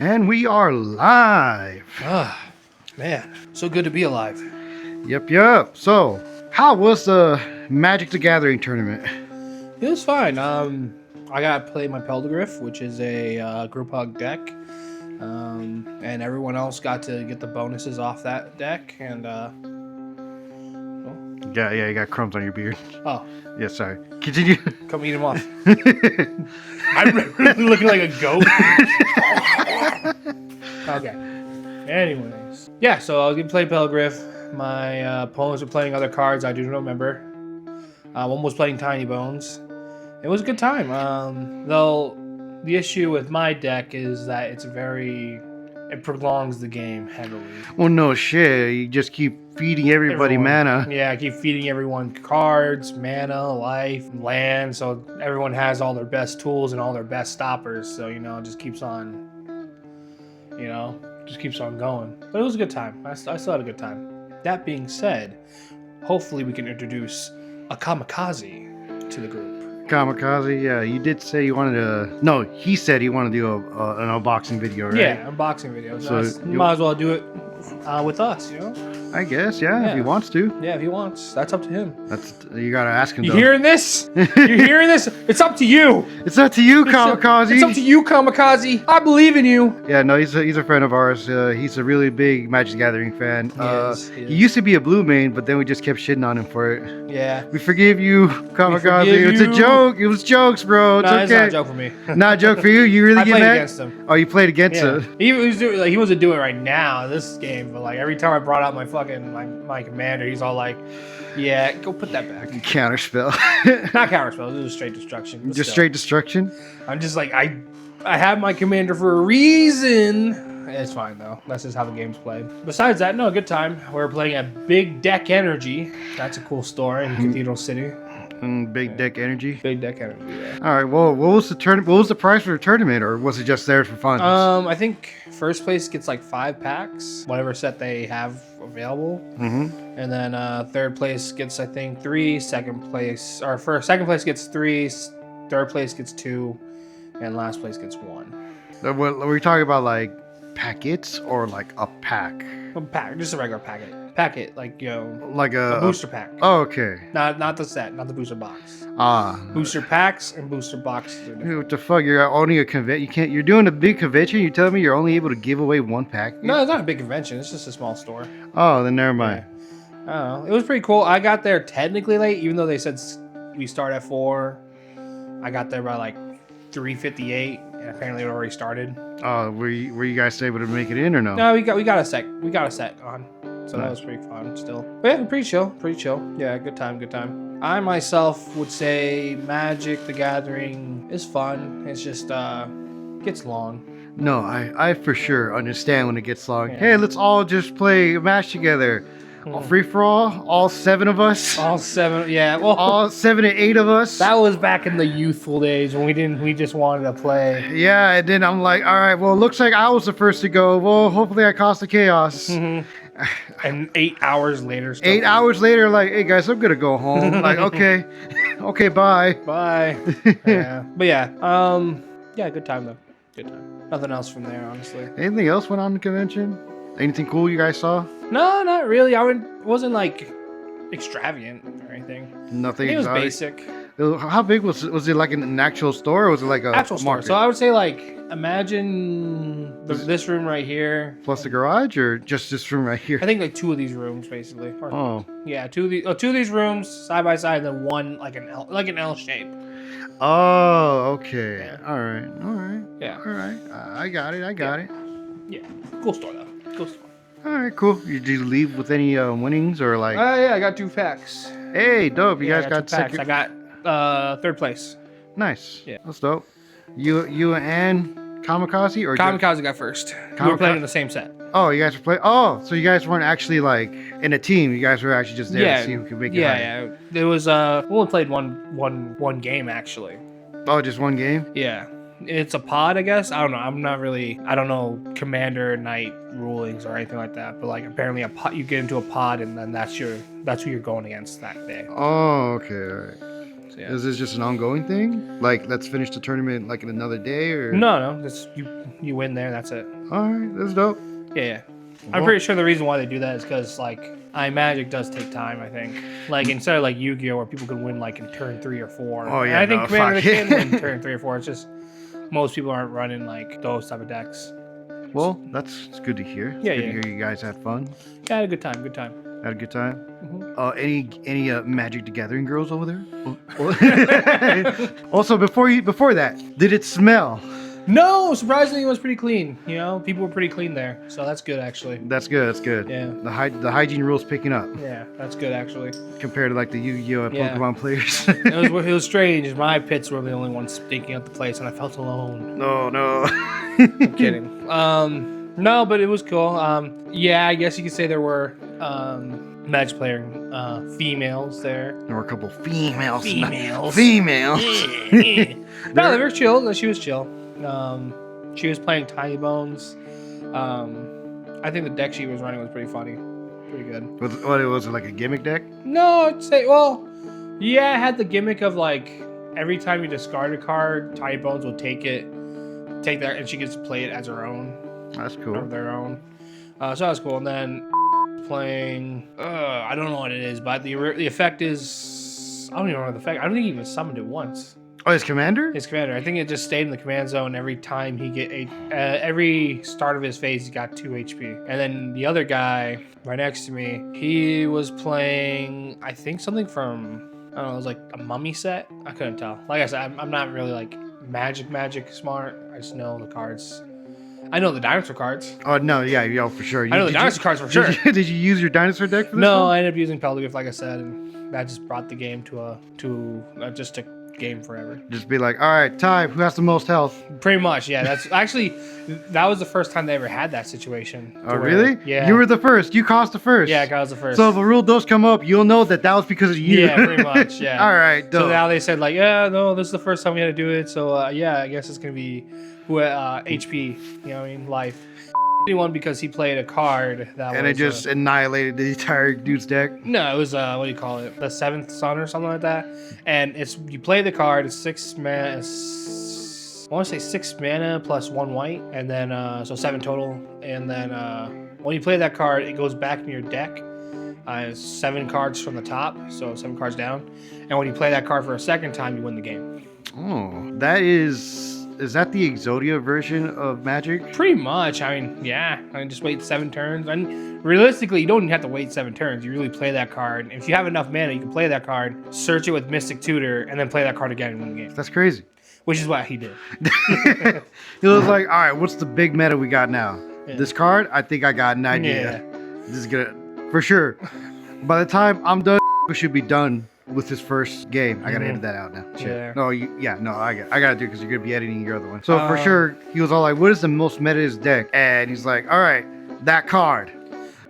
And we are live. Ah, man, so good to be alive. Yep. So, how was the Magic the Gathering tournament? It was fine. I got to play my Peldigriff, which is a group hug deck. And everyone else got to get the bonuses off that deck. And, Yeah, you got crumbs on your beard. oh, Yeah, sorry. Continue. come eat them off. I'm really looking like a goat. Okay. Anyways. Yeah, so I was going to play Peldigriff. My opponents were playing other cards I do remember. One was playing Tiny Bones. It was a good time. Though the issue with my deck is that it prolongs the game heavily. Well, no shit. You just keep feeding everybody mana. Yeah, I keep feeding everyone cards, mana, life, land. So everyone has all their best tools and all their best stoppers. So, it just keeps on, going. But it was a good time. I still had a good time. That being said, hopefully we can introduce a kamikaze to the group. Kamikaze, yeah. You did say you wanted to... No, he said he wanted to do an unboxing video, right? Yeah, unboxing video. So you might as well do it with us, I guess, yeah, if he wants to. Yeah, if he wants. That's up to him. You gotta ask him. You hearing this? You hearing this? It's up to you. It's up to you, Kamikaze. It's up to you, Kamikaze. I believe in you. Yeah, no, he's a friend of ours. He's a really big Magic the Gathering fan. He used to be a blue main, but then we just kept shitting on him for it. Yeah. We forgive you, Kamikaze. It's a joke. It was jokes, bro. It's okay. It's not a joke for me. Not a joke for you. You really I get played mad? against him. Oh, you played against him. He wasn't doing it right now this game, but like every time I brought out my fucking my commander, he's all like, "Yeah, go put that back." Counterspell. Not counterspell. It was straight destruction. Just straight destruction. I'm just like I have my commander for a reason. It's fine though. That's just how the game's played. Besides that, no, good time. We're playing at Big Deck Energy. That's a cool store in Cathedral City. Big Deck Energy. Big Deck Energy. Yeah. All right. Well, what was the price for the tournament, or was it just there for fun? I think first place gets like 5 packs, whatever set they have available. Mm-hmm. And then third place gets I think 3. Second place gets 3. Third place gets 2, and last place gets 1. Were we talking about like packets or like a pack? A pack, just a regular packet. Packet, like like a booster pack. Oh, okay. Not the set, not the booster box. Booster packs and booster boxes. What the fuck? You're owning a convention. You're doing a big convention. You telling me you're only able to give away 1 pack? No, it's not a big convention. It's just a small store. Oh, then never mind. Yeah. I don't know. It was pretty cool. I got there technically late, even though they said we start at 4. I got there by like 3:58, and apparently it already started. Oh, were you guys able to make it in or no? No, we got a set on, so that was pretty fun still. But yeah, pretty chill. Yeah, good time. I myself would say Magic the Gathering is fun. It's just gets long. No, I for sure understand when it gets long. Yeah. Hey, let's all just play a match together. Free for all 7 of us. All 7, yeah. Well, all 7 to 8 of us. That was back in the youthful days when we just wanted to play. Yeah, and then I'm like, all right, well, it looks like I was the first to go. Well, hopefully I caused the chaos. Mm-hmm. And 8 hours later. 8 hours later, like, hey guys, I'm gonna go home. Like, okay, bye. Bye. Yeah, but yeah, good time though. Good time. Nothing else from there, honestly. Anything else went on the convention? Anything cool you guys saw? No, not really. Wasn't like extravagant or anything. Nothing. It was exotic? basic. How big was it? Like an actual store, or was it like a actual store? market? So I would say like imagine this room right here plus the garage, or just this room right here. I think like 2 of these rooms basically. Oh. Yeah, 2 of these rooms side by side, and then one like an L shape. Oh, okay. Yeah. All right. Yeah. All right. I got it. Yeah. Cool store though. Cool store. All right, cool. Did you leave with any winnings or like? Yeah, I got 2 packs. Hey, dope. You guys got 2 packs. I got third place. Nice. Yeah. That's dope. You and Kamikaze or Kamikaze got first. We were playing in the same set. Oh, you guys were playing. Oh, so you guys weren't actually like in a team. You guys were actually just there to see who could make it. Yeah. There was we only played one game actually. Oh, just one game? Yeah. It's a pod, I guess. I don't know. I don't know Commander Knight rulings or anything like that. But like apparently a pod, you get into a pod and then that's who you're going against that day. Oh, okay. All right. So, yeah. Is this just an ongoing thing? Like, let's finish the tournament like in another day, or? No. That's you win there. That's it. All right, that's dope. Yeah. I'm pretty sure the reason why they do that is because like Magic does take time. I think like instead of like Yu-Gi-Oh where people can win like in turn 3 or 4. Oh yeah, and I think Commander fuck. can win turn 3 or 4. It's just most people aren't running like those type of decks. Well, it's good to hear. It's good to hear you guys had fun. Yeah, I had a good time. Had a good time. Mm-hmm. Any Magic the Gathering girls over there? Also, before that, did it smell? No, surprisingly, it was pretty clean. You know, people were pretty clean there, so that's good actually. That's good. Yeah. The hygiene rules picking up. Yeah, that's good actually. Compared to like the Yu-Gi-Oh and Pokemon players. it was strange. My pits were the only ones stinking up the place, and I felt alone. No. I'm kidding. No, but it was cool. Yeah, I guess you could say there were Magic player females there. There were a couple females. Females. No, they were chill. She was chill. She was playing Tiny Bones. I think the deck she was running was pretty funny. Pretty good. Was it like a gimmick deck? No, I'd say, well, yeah, it had the gimmick of like every time you discard a card, Tiny Bones will take that, and she gets to play it as her own. That's cool. Or their own. So that was cool. And then playing, I don't know what it is, but the effect is, I don't even know the effect. I don't think he even summoned it once. Oh, his commander? His commander. I think it just stayed in the command zone every time he every start of his phase, he got 2 HP. And then the other guy right next to me, he was playing, I think something from, I don't know, it was like a mummy set. I couldn't tell. Like I said, I'm not really like magic smart. I just know the cards. I know the dinosaur cards. Oh, no, yeah, for sure. I know the dinosaur cards for sure. Did you use your dinosaur deck for this No, one? I ended up using Pelagriff, like I said, and that just brought the game to just a game forever. Just be like, all right, Ty, who has the most health? Pretty much, yeah. That's actually, that was the first time they ever had that situation. Oh, really? Yeah. You were the first. You caused the first. Yeah, I was the first. So if a rule does come up, you'll know that was because of you. Yeah, pretty much, yeah. All right, dope. So now they said like, yeah, no, this is the first time we had to do it. So yeah, I guess it's going to be HP, you know what I mean, life. One because he played a card that and was, it just annihilated the entire dude's deck. No, it was what do you call it? The 7th Sun or something like that. And it's you play the card, it's 6 mana. I want to say 6 mana plus 1 white, and then so 7 total. And then when you play that card, it goes back in your deck. It's 7 cards from the top, so 7 cards down. And when you play that card for a second time, you win the game. Oh, that is that the Exodia version of Magic? Pretty much. I mean, yeah. I mean, just wait 7 turns. And realistically, you don't even have to wait 7 turns. You really play that card. If you have enough mana, you can play that card, search it with Mystic Tutor, and then play that card again and win the game. That's crazy. Which is what he did. He was like, all right, what's the big meta we got now? Yeah. This card? I think I got an idea. This is good. For sure. By the time I'm done, we should be done with his first game. I gotta edit that out now. Shit. Yeah. No, I gotta do it because you're gonna be editing your other one. So for sure, he was all like, what is the most meta deck? And he's like, all right, that card.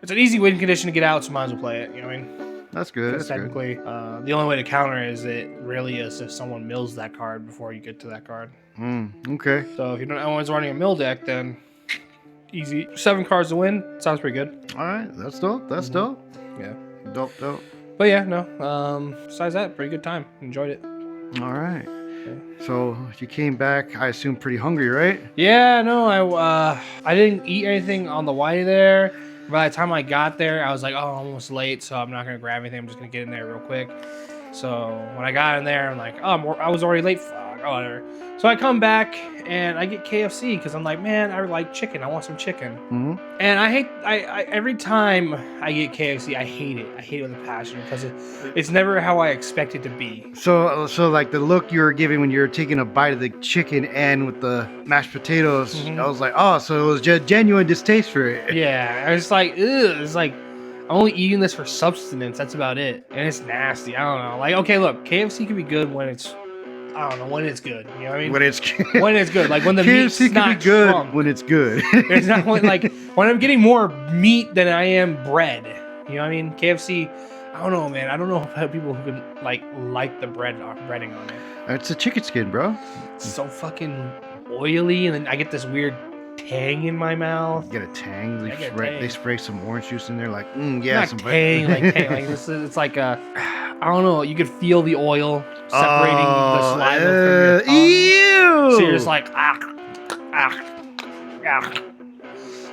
It's an easy win condition to get out, so might as well play it. You know what I mean? That's good. Because technically, the only way to counter is it really is if someone mills that card before you get to that card. Okay. So if you don't know anyone's running a mill deck, then easy. 7 cards to win. Sounds pretty good. All right, that's dope. That's dope. Yeah. Dope. But yeah, no. Besides that, pretty good time. Enjoyed it. All right. So you came back, I assume, pretty hungry, right? Yeah, no, I didn't eat anything on the way there. By the time I got there, I was like, oh, I'm almost late, so I'm not gonna grab anything. I'm just gonna get in there real quick. So when I got in there, I'm like, oh, I was already late. Fuck, oh, whatever. So I come back and I get KFC because I'm like, man, I like chicken. I want some chicken. Mm-hmm. And I every time I get KFC, I hate it. I hate it with a passion because it's never how I expect it to be. So like the look you were giving when you were taking a bite of the chicken and with the mashed potatoes, I was like, oh, so it was just genuine distaste for it. Yeah, I was like, ugh. It's like, I'm only eating this for substance. That's about it. And it's nasty. I don't know. Like, okay, look, KFC can be good when it's, I don't know, when it's good. You know what I mean? When it's good. Like when the KFC meat's not can be good shrunk. when it's good. It's not when I'm getting more meat than I am bread. You know what I mean? KFC, I don't know, man. I don't know how people who can like the breading on it. It's a chicken skin, bro. It's so fucking oily, and then I get this weird tang in my mouth. You get a tang. I get a tang. They spray some orange juice in there, like, yeah, Not some tang, like tang. Like it's like a. I don't know. You could feel the oil separating the saliva from your tongue. Ew! So you're just like,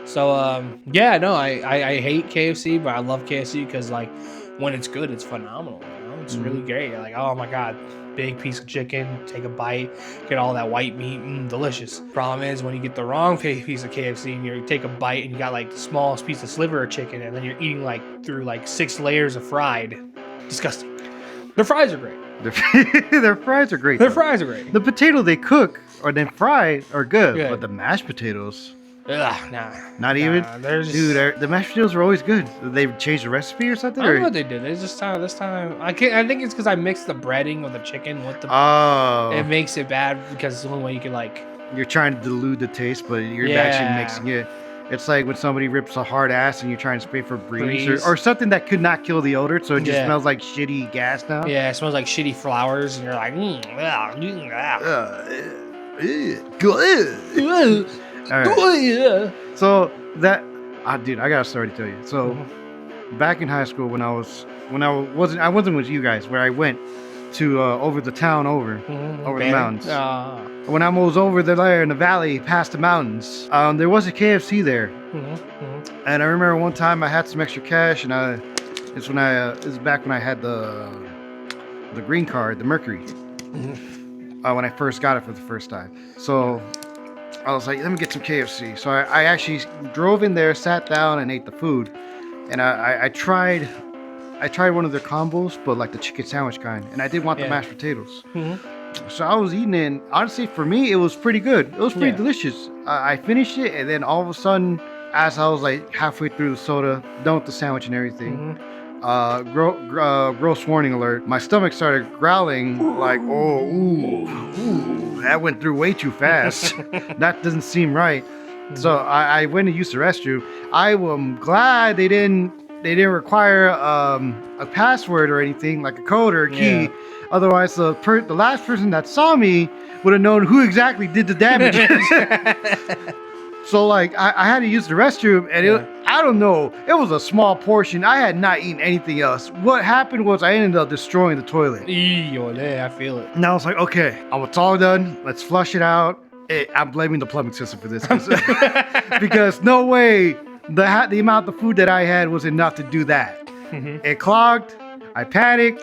So, yeah, no, I hate KFC, but I love KFC because, like, when it's good, it's phenomenal. You know? It's really great. Like, oh my God, big piece of chicken, take a bite, get all that white meat, delicious. Problem is, when you get the wrong piece of KFC and you take a bite and you got, like, the smallest piece of sliver of chicken, and then you're eating, like, through, like, 6 layers of fried. Disgusting. Their fries are great. Their fries are great. Their fries are great. The potato they cook or then fry are good, but the mashed potatoes... Ugh, nah. Not even? Dude, the mashed potatoes are always good. They changed the recipe or something? I don't know what they did. They just this time. I think it's because I mixed the breading of the chicken with the. Oh. It makes it bad because it's the only way you can like. You're trying to dilute the taste, but you're actually mixing it. It's like when somebody rips a hard ass and you're trying to spray for breeze. Or something that could not kill the odor, so it just smells like shitty gas now. Yeah, it smells like shitty flowers, and you're like, good. All right. So that, dude, I got a story to tell you. So back in high school, when I wasn't with you guys, where I went to over the town, over the mountains. When I was over there in the valley, past the mountains, there was a KFC there, and I remember one time I had some extra cash, and it was back when I had the green card, the Mercury, when I first got it for the first time. So I was like, let me get some KFC. So I actually drove in there, sat down, and ate the food. And I tried one of their combos, but like the chicken sandwich kind. And I did want the mashed potatoes. So I was eating it, and honestly, for me, it was pretty good. It was pretty delicious. I finished it, and then all of a sudden, as I was like halfway through the soda, done with the sandwich and everything, gross warning alert, my stomach started growling like, that went through way too fast. That doesn't seem right. So I went and used the restroom. I am glad they didn't require a password or anything, like a code or a key. Otherwise, the last person that saw me would have known who exactly did the damage. So like I had to use the restroom, and I don't know, it was a small portion. I had not eaten anything else. What happened was I ended up destroying the toilet. I feel it. And I was like, okay, it's all done. Let's flush it out. I'm blaming the plumbing system for this because no way the amount of food that I had was enough to do that. It clogged. I panicked.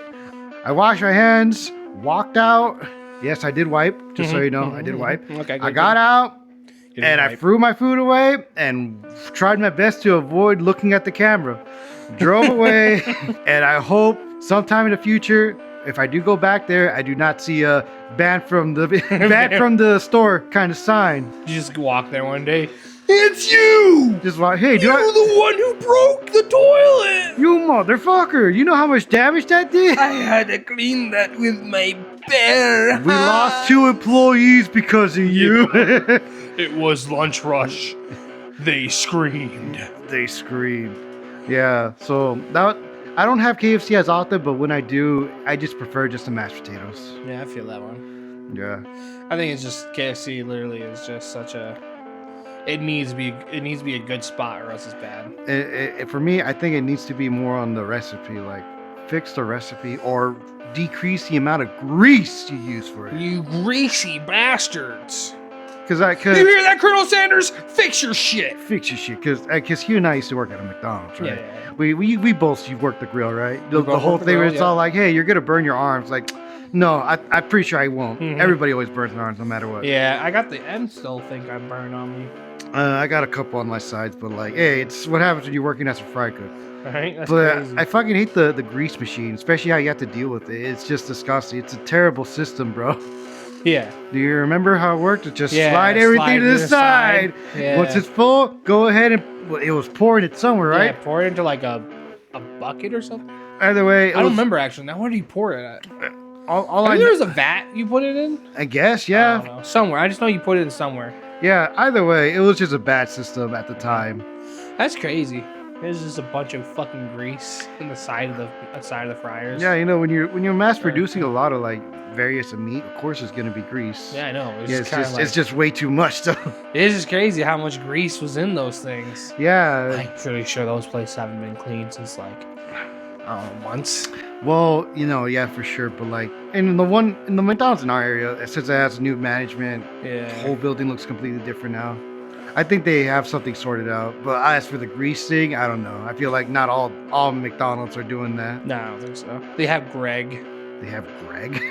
I washed my hands. Walked out. Yes, I did wipe. Just so you know, I did wipe. Okay. I got out. And I threw my food away and tried my best to avoid looking at the camera. Drove away, and I hope sometime in the future, if I do go back there, I do not see a banned from the store kind of sign. You just walk there one day. It's you! Just like, hey, you're the one who broke the toilet! You motherfucker! You know how much damage that did? I had to clean that with my bare hands. We lost 2 employees because of you. It was lunch rush. They screamed. Yeah, so I don't have KFC as often, but when I do, I just prefer just the mashed potatoes. Yeah, I feel that one. Yeah. I think it's just KFC literally is just such a... It needs to be a good spot or else it's bad. For me, I think it needs to be more on the recipe, like fix the recipe or decrease the amount of grease you use for it. You greasy bastards! You hear that, Colonel Sanders? Fix your shit. Because you and I used to work at a McDonald's, right? Yeah. We both worked the grill, right? The whole thing was all like, hey, you're gonna burn your arms. Like, no, I'm pretty sure I won't. Everybody always burns their arms, no matter what. Yeah, I got the M still think I burned on me. I got a couple on my sides, but like, hey, it's what happens when you're working as a fry cook. Right? That's crazy. I fucking hate the grease machine, especially how you have to deal with it. It's just disgusting. It's a terrible system, bro. Yeah. Do you remember how it worked? It just slide everything to the side. Yeah. Once it's full, go ahead and it was pouring it somewhere, right? Yeah, pour it into like a bucket or something. Either way, I don't remember actually. Now where do you pour it at? I think there was a vat you put it in. I guess, yeah. I don't know. Somewhere. I just know you put it in somewhere. Yeah. Either way, it was just a bad system at the time. That's crazy. There's just a bunch of fucking grease in the side of the fryers. Yeah, you know, when you're mass producing a lot of like various meat, of course there's gonna be grease. Yeah, I know. It's just way too much though. It is just crazy how much grease was in those things. Yeah. I'm pretty sure those places haven't been cleaned since like months. Well, yeah, for sure. But like in the McDonald's in our area, since it has new management, the whole building looks completely different now. I think they have something sorted out. But as for the grease thing, I don't know. I feel like not all McDonald's are doing that. No, I don't think so. They have Greg. They have Greg?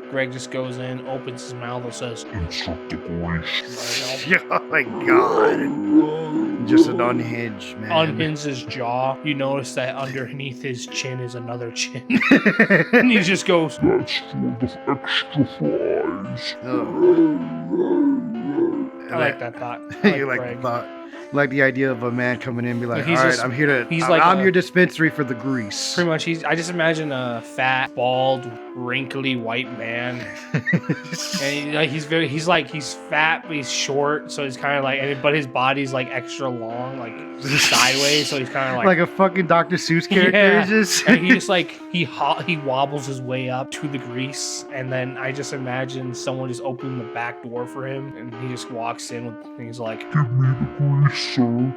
Greg just goes in, opens his mouth, and says, "Insert the grease." Oh my god. Just an unhinged man. Unhinges his jaw. You notice that underneath his chin is another chin. And he just goes, "That's full of extra fries." I like that thought. You like the thought. Like the idea of a man coming in and be like, all right, I'm here to, I'm your dispensary for the grease. Pretty much, I just imagine a fat, bald, wrinkly white man. And he's fat, but he's short, so he's kind of like, but his body's like extra long, like sideways, so he's kind of like a fucking Dr. Seuss character. Yeah. Just And he just like, he wobbles his way up to the grease, and then I just imagine someone just opening the back door for him, and he just walks in and he's like, "Give me the grease, sir.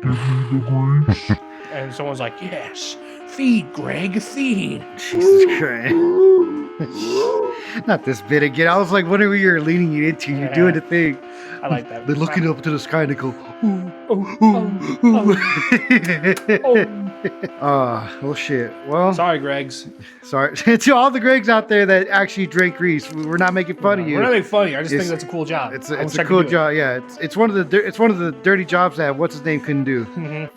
Give me the grease." And someone's like, "Yes, feed, Greg, feed." Jesus Christ. Not this bit again. I was like, whatever you're leaning you into, you're doing the thing. I like that. They're looking up to the sky and they go, ooh, well, shit. Well, sorry, Gregs. Sorry to all the Gregs out there that actually drink grease. We're not making fun of you. We're not making fun of you. I just think that's a cool job. It's a cool job. Yeah, it's one of the dirty jobs that what's his name couldn't do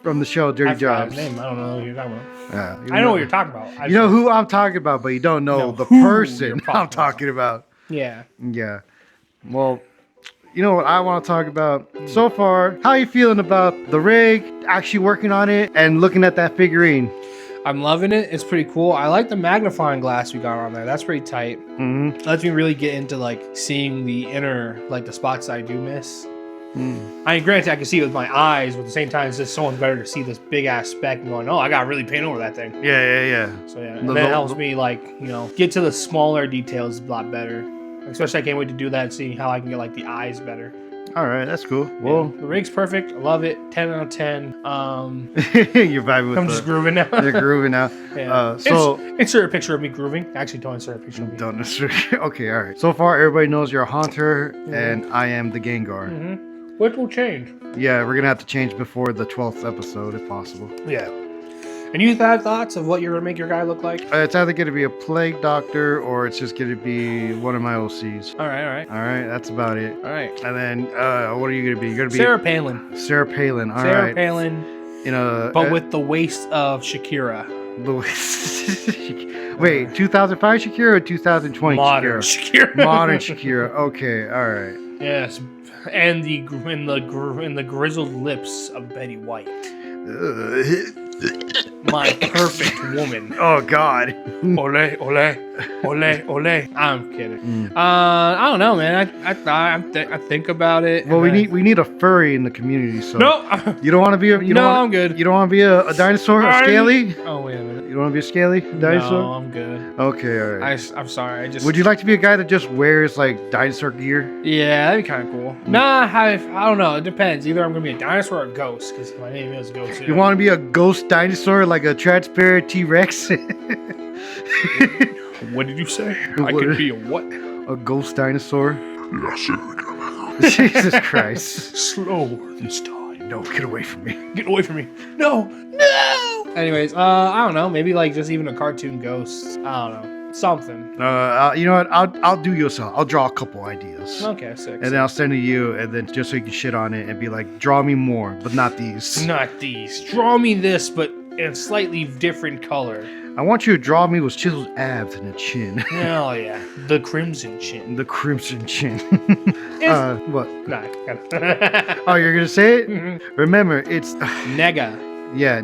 from the show Dirty Jobs. His name. I don't know who you're talking about. Yeah, I know what you're talking about. You know who I'm talking about, but you don't know the person I'm talking about. Yeah. Yeah. Well, you know what I want to talk about so far? How are you feeling about the rig, actually working on it, and looking at that figurine? I'm loving it. It's pretty cool. I like the magnifying glass we got on there. That's pretty tight. Mm-hmm. Lets me really get into like seeing the inner, like the spots I do miss. I mean, granted, I can see it with my eyes, but at the same time, it's just so much better to see this big ass speck and going, "Oh, I got to really paint over that thing." Yeah. So yeah, and that helps me like, get to the smaller details a lot better. Especially, I can't wait to do that and see how I can get like the eyes better. All right, that's cool. Well, the rig's perfect. I love it. 10 out of 10. You're vibing with I'm just grooving now. You're grooving now. Yeah. So insert a picture of me grooving. Actually, don't insert a picture of me. Don't insert. Okay, all right. So far, everybody knows you're a hunter, and I am the Gengar. Which will change. Yeah, we're gonna have to change before the 12th episode, if possible. Yeah. And you have thoughts of what you're gonna make your guy look like? It's either gonna be a plague doctor or it's just gonna be one of my OCs. All right. That's about it. All right. And then, what are you gonna be? You're gonna be Sarah Palin. Sarah Palin. All Sarah right. Palin. But with the waist of Shakira. Wait, 2005 Shakira or 2020 Modern Shakira? Modern Shakira. Okay. All right. Yes. And the grizzled lips of Betty White. My perfect woman. Oh God. Ole, ole, ole, ole. I'm kidding. I don't know, man. I think about it. Well, we need a furry in the community. So no, you don't want to be I'm good. You don't want to be a dinosaur, a scaly? Oh wait a minute. You don't want to be a scaly dinosaur? No, I'm good. Okay, all right. I'm sorry. Would you like to be a guy that just wears like dinosaur gear? Yeah, that'd be kind of cool. Nah, I don't know. It depends. Either I'm gonna be a dinosaur or a ghost, because my name is Ghost. You want to be a ghost dinosaur, like a transparent T-Rex? What did you say? I could be a what? A ghost dinosaur? Yes, Jesus Christ. Slower this time. No, get away from me. Get away from me. No. Anyways, I don't know. Maybe like just even a cartoon ghost. I don't know. Something. You know what? I'll do you a solid. I'll draw a couple ideas. Okay, sick. And then I'll send it to you, and then just so you can shit on it and be like, draw me more, but not these. Not these. Draw me this, but in a slightly different color. I want you to draw me with chiseled abs and a chin. Hell yeah. The crimson chin. The crimson chin. What? Nah. Oh, you're gonna say it? Mm-hmm. Remember, it's nega. Yeah,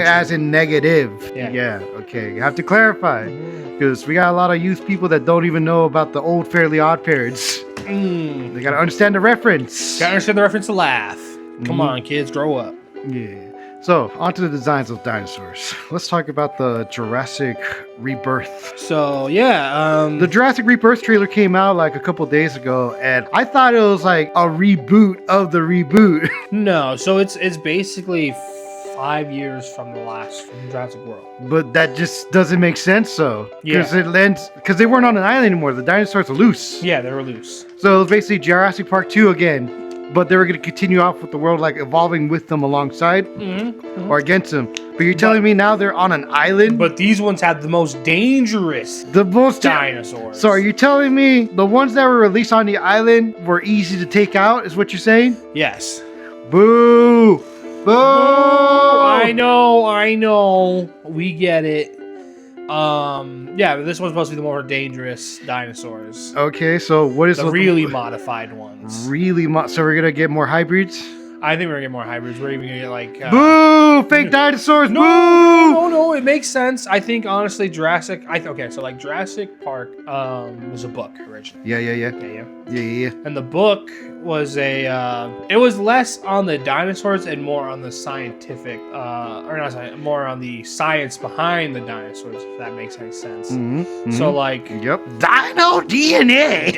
as in negative. Yeah. Okay, you have to clarify because we got a lot of youth people that don't even know about the old Fairly Odd Parents. They gotta understand the reference. Gotta understand the reference to laugh. Come on, kids, grow up. Yeah. So, onto the designs of dinosaurs. Let's talk about the Jurassic Rebirth. So, yeah. The Jurassic Rebirth trailer came out like a couple days ago, and I thought it was like a reboot of the reboot. No, so it's basically 5 years from Jurassic World. But that just doesn't make sense, though. Yeah. Because they weren't on an island anymore. The dinosaurs are loose. Yeah, they were loose. So it was basically Jurassic Park 2 again. But they were going to continue off with the world, like evolving with them alongside or against them. But you're telling me now they're on an island? But these ones have the most dangerous dinosaurs. So are you telling me the ones that were released on the island were easy to take out, is what you're saying? Yes. Boo! Boo! I know. We get it. Yeah, but this one's supposed to be the more dangerous dinosaurs. Okay, so what is the really modified ones? So we're gonna get more hybrids? I think we're gonna get more hybrids. We're even gonna get like boo! Fake dinosaurs! Boo! No, it makes sense. I think honestly, Jurassic Park was a book originally. Yeah. And the book was it was less on the dinosaurs and more on the scientific, more on the science behind the dinosaurs, if that makes any sense. So like, Dino DNA.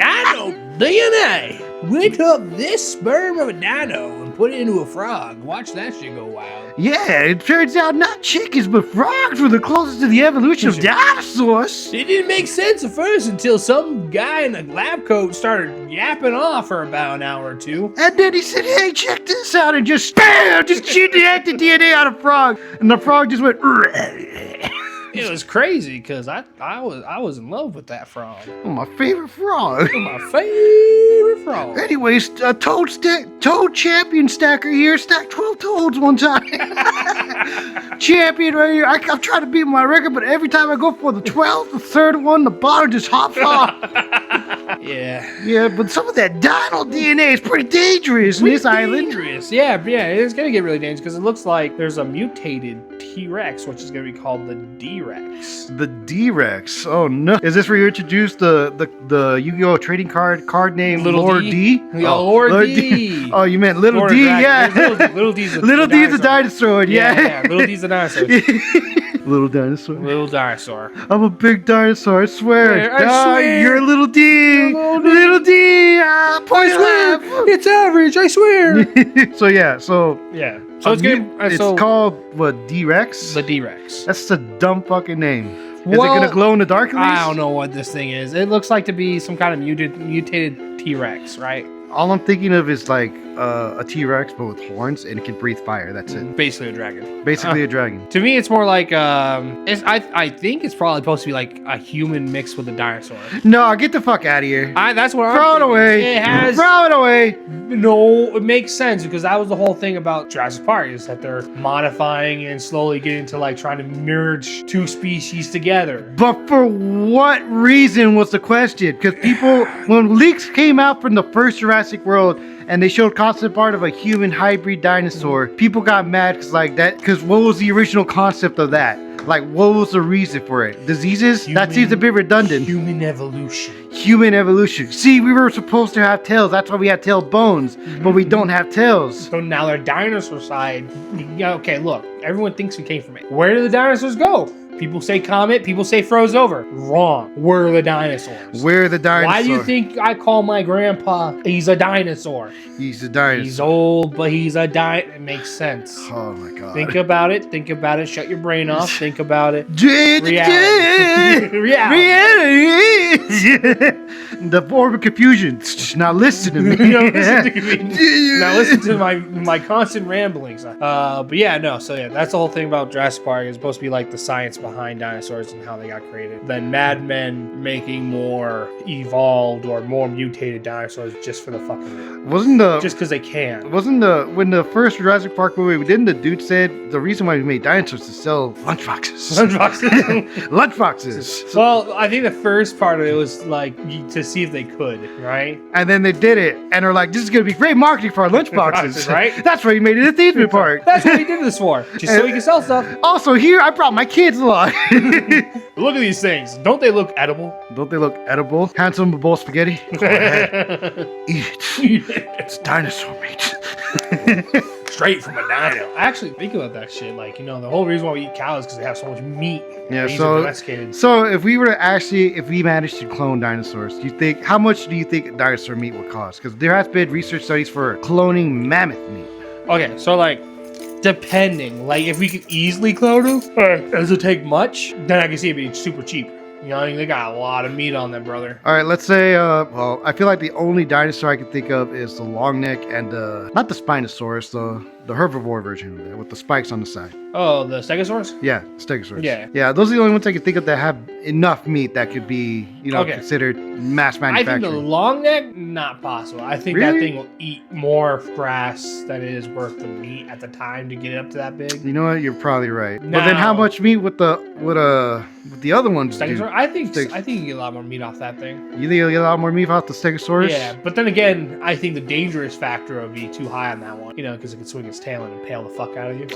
We took this sperm of a dino and put it into a frog. Watch that shit go wild. Yeah, it turns out not chickens but frogs were the closest to the evolution of dinosaurs. It didn't make sense at first until some guy in a lab coat started yapping off for about an hour or two. And then he said, hey, check this out, and just bam, just cheated the DNA out of frog. And the frog just went It was crazy because I was in love with that frog. Oh, my favorite frog. Anyways, Toad champion stacker here. Stacked 12 toads one time. Champion right here. I'm trying to beat my record, but every time I go for the 12th, the third one, the bottom just hops off. Yeah, but some of that dino DNA is pretty dangerous in this island. Yeah, it's gonna get really dangerous because it looks like there's a mutated T-Rex, which is gonna be called the D-Rex. The D-Rex. Oh no! Is this where you introduced the Yu-Gi-Oh trading card name Lord D? Lord D. Oh, you meant Little D? Yeah. Little D's the dinosaur. Yeah. Little D's the dinosaur. Little dinosaur. Little dinosaur. I'm a big dinosaur, I swear. I swear. You're a little D. Little D. I swear. It's average, I swear. So yeah. So it's good. It's called what? D-Rex? The D-Rex. That's a dumb fucking name. Is it gonna glow in the dark at least? I don't know what this thing is. It looks like to be some kind of mutated T-Rex, right? All I'm thinking of is like a T-Rex, but with horns, and it can breathe fire. That's it. Basically a dragon. Basically a dragon. To me, it's more like I think it's probably supposed to be like a human mixed with a dinosaur. No, get the fuck out of here. That's what I'm Throw it away. Throw it away. No, it makes sense because that was the whole thing about Jurassic Park is that they're modifying and slowly getting to like trying to merge two species together. But for what reason was the question? Because people, when leaks came out from the first Jurassic World and they showed concept art of a human hybrid dinosaur, people got mad because what was the original concept of that? Like, what was the reason for it? Diseases? That seems a bit redundant. Human evolution. See, we were supposed to have tails. That's why we have tail bones, but we don't have tails. So now they're dinosaur side. Okay, look, everyone thinks we came from it. Where did the dinosaurs go? People say comet, people say froze over. Wrong. We're the dinosaurs. Why do you think I call my grandpa, he's a dinosaur? He's a dinosaur. He's old, but he's a dinosaur. It makes sense. Oh my god. Think about it. Shut your brain off. Think about it. Reality. The form of confusion. Now listen to me. Now listen to my constant ramblings. But yeah, no. So yeah, that's the whole thing about Jurassic Park. It's supposed to be like the science behind dinosaurs and how they got created. Then Mad Men making more evolved or more mutated dinosaurs just for the fuck of it. Just because they can. When the first Jurassic Park movie, didn't the dude said the reason why we made dinosaurs to sell lunchboxes? Lunchboxes. Well, I think the first part of it was like to see if they could, right? And then they did it, and they're like, "This is gonna be great marketing for our lunchboxes." Right? That's why you made it a theme park. That's what we did this for, just so we can sell stuff. Also, here I brought my kids along. Look at these things. Don't they look edible? Handsome bowl spaghetti. Go ahead. Eat it. It's dinosaur meat. Straight from a dino. I actually think about that shit. Like, the whole reason why we eat cows is because they have so much meat. Yeah, These are domesticated. So if we managed to clone dinosaurs, how much do you think dinosaur meat would cost? Because there has been research studies for cloning mammoth meat. Okay, so like, Depending. Like, if we could easily clone them, does it take much? Then I can see it being super cheap. You know, they got a lot of meat on them, brother. All right, let's say, well, I feel like the only dinosaur I can think of is the long neck and not the Spinosaurus, the herbivore version of that with the spikes on the side. Oh, the Stegosaurus? Yeah, Stegosaurus. Yeah. Yeah, those are the only ones I can think of that have enough meat that could be, considered mass I manufacturing. think the long neck, not possible. I think Really? that thing will eat more grass than it is worth the meat at the time to get it up to that big. You know what? You're probably right. But then how Now- much meat with the other ones? do? Stegosaurus? I think you get a lot more meat off that thing. You think you'll get a lot more meat off the Stegosaurus? Yeah, but then again, I think the dangerous factor would be too high on that one. You know, because it could swing its tail and impale the fuck out of you.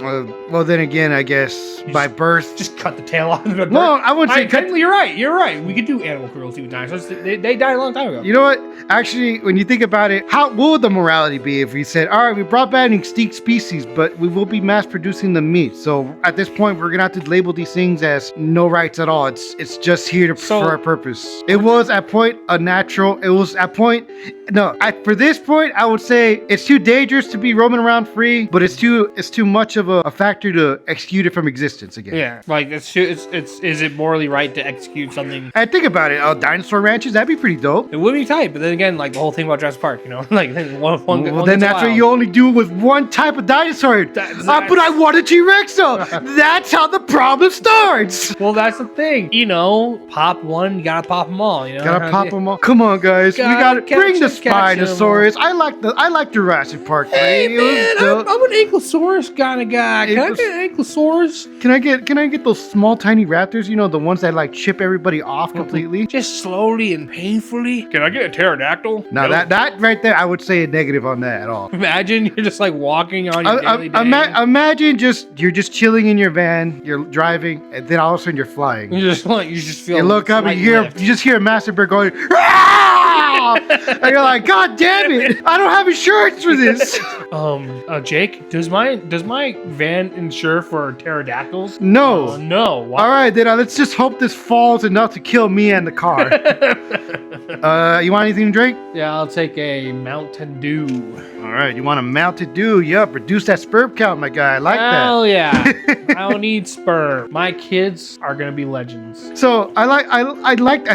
Well, then again, I guess by birth. Just cut the tail off of it. No, I wouldn't say cut. Technically, you're right. You're right. We could do animal cruelty with dinosaurs. They died a long time ago. You know what? Actually, when you think about it, what would the morality be if we said, all right, we brought back an extinct species, but we will be mass producing the meat. So at this point, we're gonna have to label these things as no rights at all. It's just here for a purpose. It was at point a natural. It was at point. No, for this point, I would say it's too dangerous to be roaming around free, but it's too much of a factor to execute it from existence again. Yeah, like is it morally right to execute something? I think about it. Dinosaur ranches, that'd be pretty dope. It would be tight, but then again, like the whole thing about Jurassic Park, you know, like one Then that's what you only do with one type of dinosaur. But I want a T-Rex though. That's how the problem starts. Well, that's the thing. You know, pop one, you gotta pop them all. You know, Gotta pop them all. Come on, guys. We gotta bring the Spinosaurus. I like Jurassic Park. Hey man, I'm an Ankylosaurus kind of guy. Can I get an Ankylosaurus? Can I get those small tiny raptors? You know, the ones that like chip everybody off completely. Just slowly and painfully. Can I get a pterodactyl? Now that right there, I would say a negative on that at all. Imagine you're just like walking on your daily day. Imagine you're just chilling in your van, you're driving, and then all of a sudden you're flying. You just feel. You look up and you just hear a massive bird going, "Ah!" and you're like, God damn it! I don't have insurance for this. Jake, does my van insure for pterodactyls? No. No. Why? All right, then let's just hope this falls enough to kill me and the car. You want anything to drink? Yeah, I'll take a Mountain Dew. All right, you want a Mountain Dew? Yup, reduce that sperm count, my guy. I like that. Hell yeah. I don't need sperm. My kids are gonna be legends. So I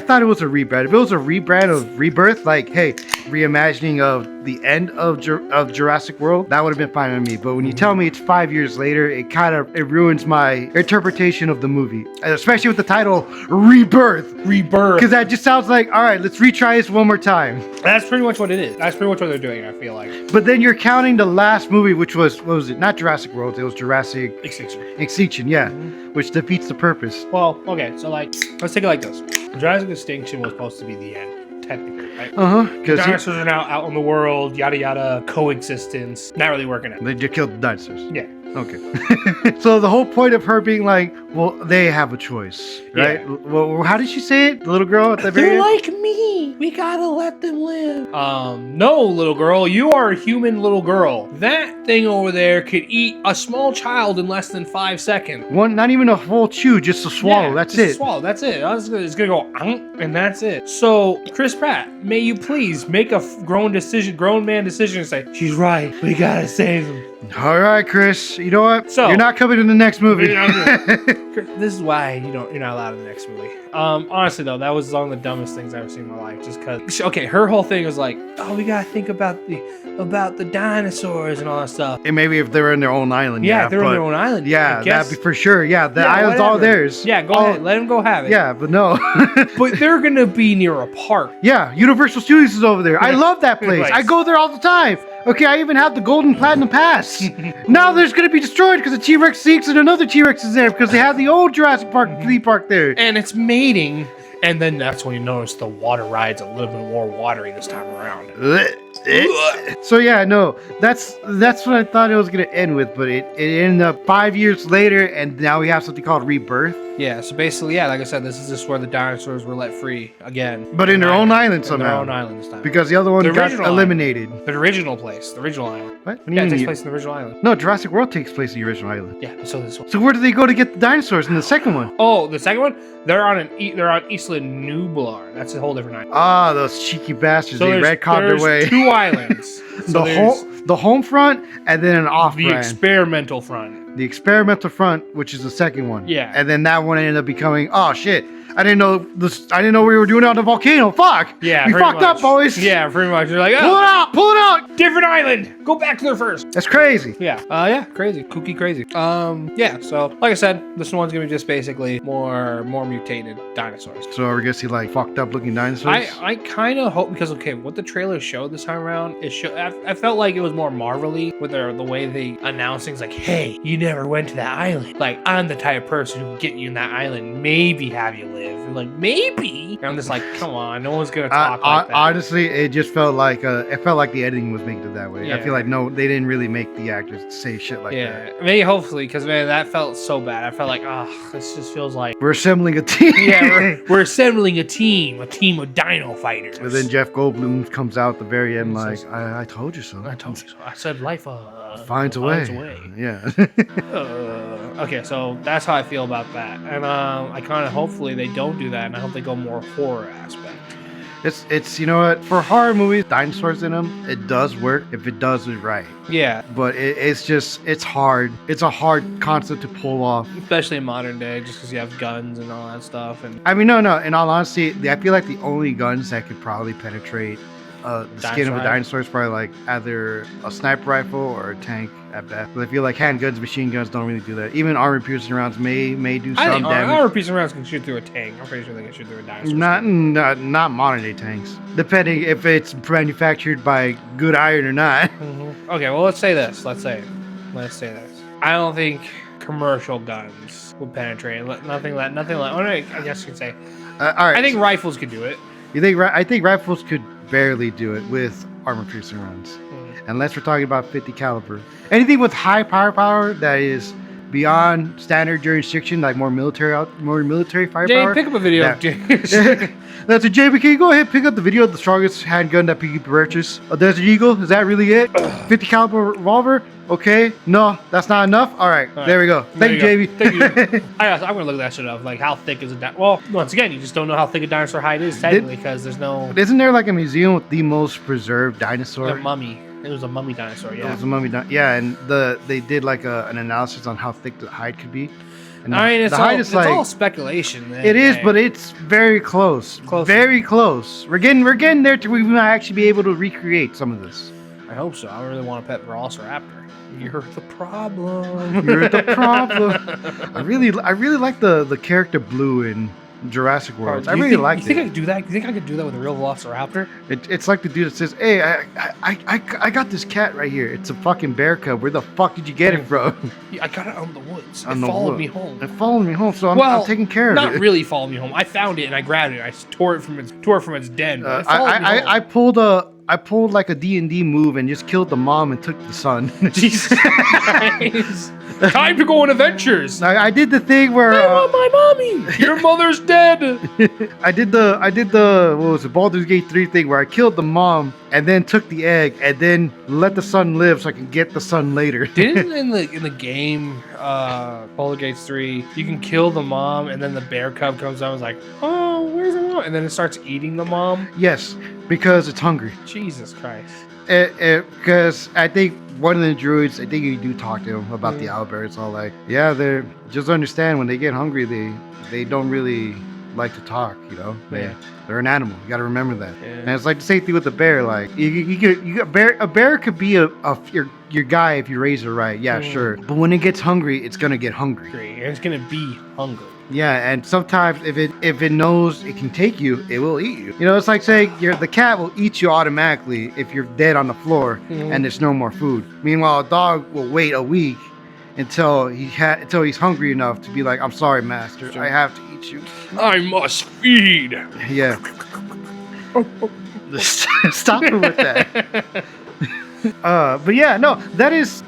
thought it was a rebrand. If it was a rebrand of Rebirth, like, hey, reimagining of the end of Jurassic World, that would have been fine with me. But when you tell me it's 5 years later, it ruins my interpretation of the movie, especially with the title Rebirth. Rebirth. Because that just sounds like, all right, let's retry this one more time. That's pretty much what it is. That's pretty much what they're doing, I feel like. But then you're counting the last movie, which was, what was it? Not Jurassic World, it was Jurassic Extinction, yeah, which defeats the purpose. Well, okay, so like, let's take it like this. Jurassic Extinction was supposed to be the end, technically, right? Dinosaurs are now out in the world, yada yada, coexistence, not really working out. They just killed the dinosaurs. Yeah. Okay. So the whole point of her being like, well, they have a choice, right? Yeah. Well, how did she say it? The little girl at the very They're end? like me. We gotta let them live. No, little girl. You are a human little girl. That thing over there could eat a small child in less than 5 seconds. One, not even a full chew, just a swallow. Yeah, that's just it. a swallow. That's it. It's gonna go, and that's it. So, Chris Pratt, may you please make a grown man decision, and say, she's right. We gotta save him. All right, Chris. You know what? So, you're not coming to the next movie. This is why you're not allowed in the next movie. Honestly though, that was one of the dumbest things I've ever seen in my life. Just cause, okay, her whole thing was like, oh, we gotta think about the dinosaurs and all that stuff. And maybe if they were in their own island. Yeah, if they're on their own island. Yeah, that'd be for sure. Yeah, the island's whatever. all theirs. Yeah, go ahead. Let them go have it. Yeah, but no. But they're gonna be near a park. Yeah, Universal Studios is over there. I love that place. I go there all the time. Okay, I even have the Golden Platinum Pass. Now there's going to be destroyed because the T-Rex sinks and another T-Rex is there because they have the old Jurassic Park theme park there. And it's mating. And then that's when you notice the water ride's a little bit more watery this time around. So yeah, no, that's what I thought it was going to end with, but it ended up 5 years later, and now we have something called Rebirth. Yeah, so basically, yeah, like I said, this is just where the dinosaurs were let free again. But in their own island somehow. In their own island this time. Because the other one got eliminated. The original place, the original island. What? Yeah, it takes place in the original island. No, Jurassic World takes place in the original island. Yeah, so this one. So where do they go to get the dinosaurs in the second one? Oh, the second one? They're on Isla Nublar. That's a whole different island. Ah, those cheeky bastards. So they red-conned their way. Two islands. So the home front and then an off The brand. experimental front. The experimental front, which is the second one. Yeah. And then that one ended up becoming, oh shit, I didn't know this. I didn't know we were doing it on the volcano. Fuck. Yeah, we pretty fucked up, much. boys. Yeah, pretty much. You're like, Pull it out. Pull it out. different island. Go back to there first. That's crazy. Yeah, crazy, kooky, crazy. Yeah. So, like I said, this one's gonna be just basically more mutated dinosaurs. So are we gonna see like fucked up looking dinosaurs? I kind of hope because what the trailer showed this time around, I felt like it was more Marvel-y with the way they announced things like, hey, you never went to that island. Like, I'm the type of person who can get you in that island, maybe have you live. Like, maybe. And I'm just like, come on, no one's gonna talk like that. Honestly, it just felt like the editing was making it that way. Yeah. I feel like no, they didn't really make the actors say shit like that. Maybe hopefully, because man, that felt so bad. I felt like, this just feels like We're assembling a team. yeah, we're assembling a team of dino fighters. And then Jeff Goldblum comes out at the very end He like, says, I told you so. I told you so. I said life Finds a way. Yeah. Okay, so that's how I feel about that, and I kind of hopefully they don't do that, and I hope they go more horror aspect. It's you know what, for horror movies, dinosaurs in them, it does work if it does it right. Yeah, But it's hard. It's a hard concept to pull off. especially in modern day, just because you have guns and all that stuff, and I mean, no. In all honesty, I feel like the only guns that could probably penetrate the skin of a Dinosaur. dinosaur is probably like either a sniper rifle or a tank at best. But I feel like handguns, machine guns don't really do that. Even armor-piercing rounds may do I some think damage. armor-piercing rounds can shoot through a tank. I'm pretty sure they can shoot through a dinosaur. Not modern day tanks. Depending if it's manufactured by good iron or not. Okay, well, let's say this. Let's say this. I don't think commercial guns would penetrate. Nothing like. Oh, no, I guess you could say. All right. I think rifles could do it. You think? I think rifles could barely do it with armor-piercing rounds, unless we're talking about 50 caliber. Anything with high power that is beyond standard jurisdiction, like more military firepower. Jay, pick up a video. That's a JB. Can you go ahead and pick up the video of the strongest handgun that people can purchase? A Desert Eagle? Is that really it? 50 caliber revolver? Okay. No, that's not enough. All right. There we go. Thank you, JB. Thank you. I'm gonna look that shit up. Like, how thick is a dinosaur? Well, once again, you just don't know how thick a dinosaur hide is technically because there's no Isn't there like a museum with the most preserved dinosaur? a mummy. It was a mummy dinosaur. It Yeah. was a mummy. Yeah, and they did like an analysis on how thick the hide could be. And I mean, it's the hide is like all speculation. Man. it is, but it's very close. Very close. We're getting there to where we might actually be able to recreate some of this. I hope so. I really want a pet velociraptor. You're the problem. You're the problem. I really like the character Blue in Jurassic World. I really liked it. You think I could do that? You think I could do that with a real velociraptor? It's like the dude that says, "Hey, I got this cat right here. It's a fucking bear cub. Where the fuck did you get it from?" Yeah, I got it out in the woods. On It the followed wood. me home. It followed me home, so I'm taking care of it. Not really followed me home. I found it and I grabbed it. I tore it from its den. But it followed me home. I pulled like a D&D move and just killed the mom and took the son. Jesus Christ. Time to go on adventures. I did the thing where I want my mommy. Your mother's dead. I did the what was it, Baldur's Gate 3 thing where I killed the mom and then took the egg and then let the son live so I can get the son later. Didn't in the game Baldur's Gate 3 you can kill the mom and then the bear cub comes out and is like, oh, where's the mom? And then it starts eating the mom. Yes, because it's hungry. Jesus Christ. Because I think one of the druids, I think you do talk to him about the owlbear. It's all like, yeah, they're just understand when they get hungry, they don't really like to talk, you know. They're an animal. You got to remember that. Yeah. And it's like the same thing with the bear. Like a bear could be your guy if you raise it right. Yeah, sure. But when it gets hungry, it's gonna get hungry. And it's gonna be hungry. Yeah, and sometimes if it knows it can take you, it will eat you. You know, it's like saying the cat will eat you automatically if you're dead on the floor and there's no more food. Meanwhile, a dog will wait a week until he's hungry enough to be like, I'm sorry, master, I have to eat you. I must feed. Yeah. Stop it with that. But yeah, no, that is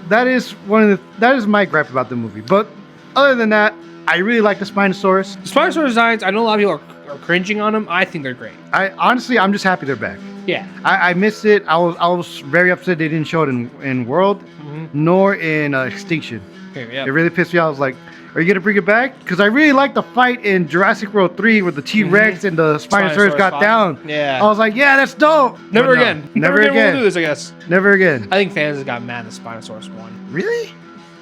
my gripe about the movie. But other than that, I really like the Spinosaurus. The Spinosaurus designs, I know a lot of people are cringing on them. I think they're great. I'm just happy they're back. Yeah. I missed it. I was very upset they didn't show it in World, nor in Extinction. Yeah. It really pissed me off. I was like, are you gonna bring it back? Because I really liked the fight in Jurassic World 3 where the T-Rex and the Spinosaurus got down. Yeah. I was like, yeah, that's dope. Never again. Never again. We'll do this, I guess. Never again. I think fans got mad at Spinosaurus 1. Really?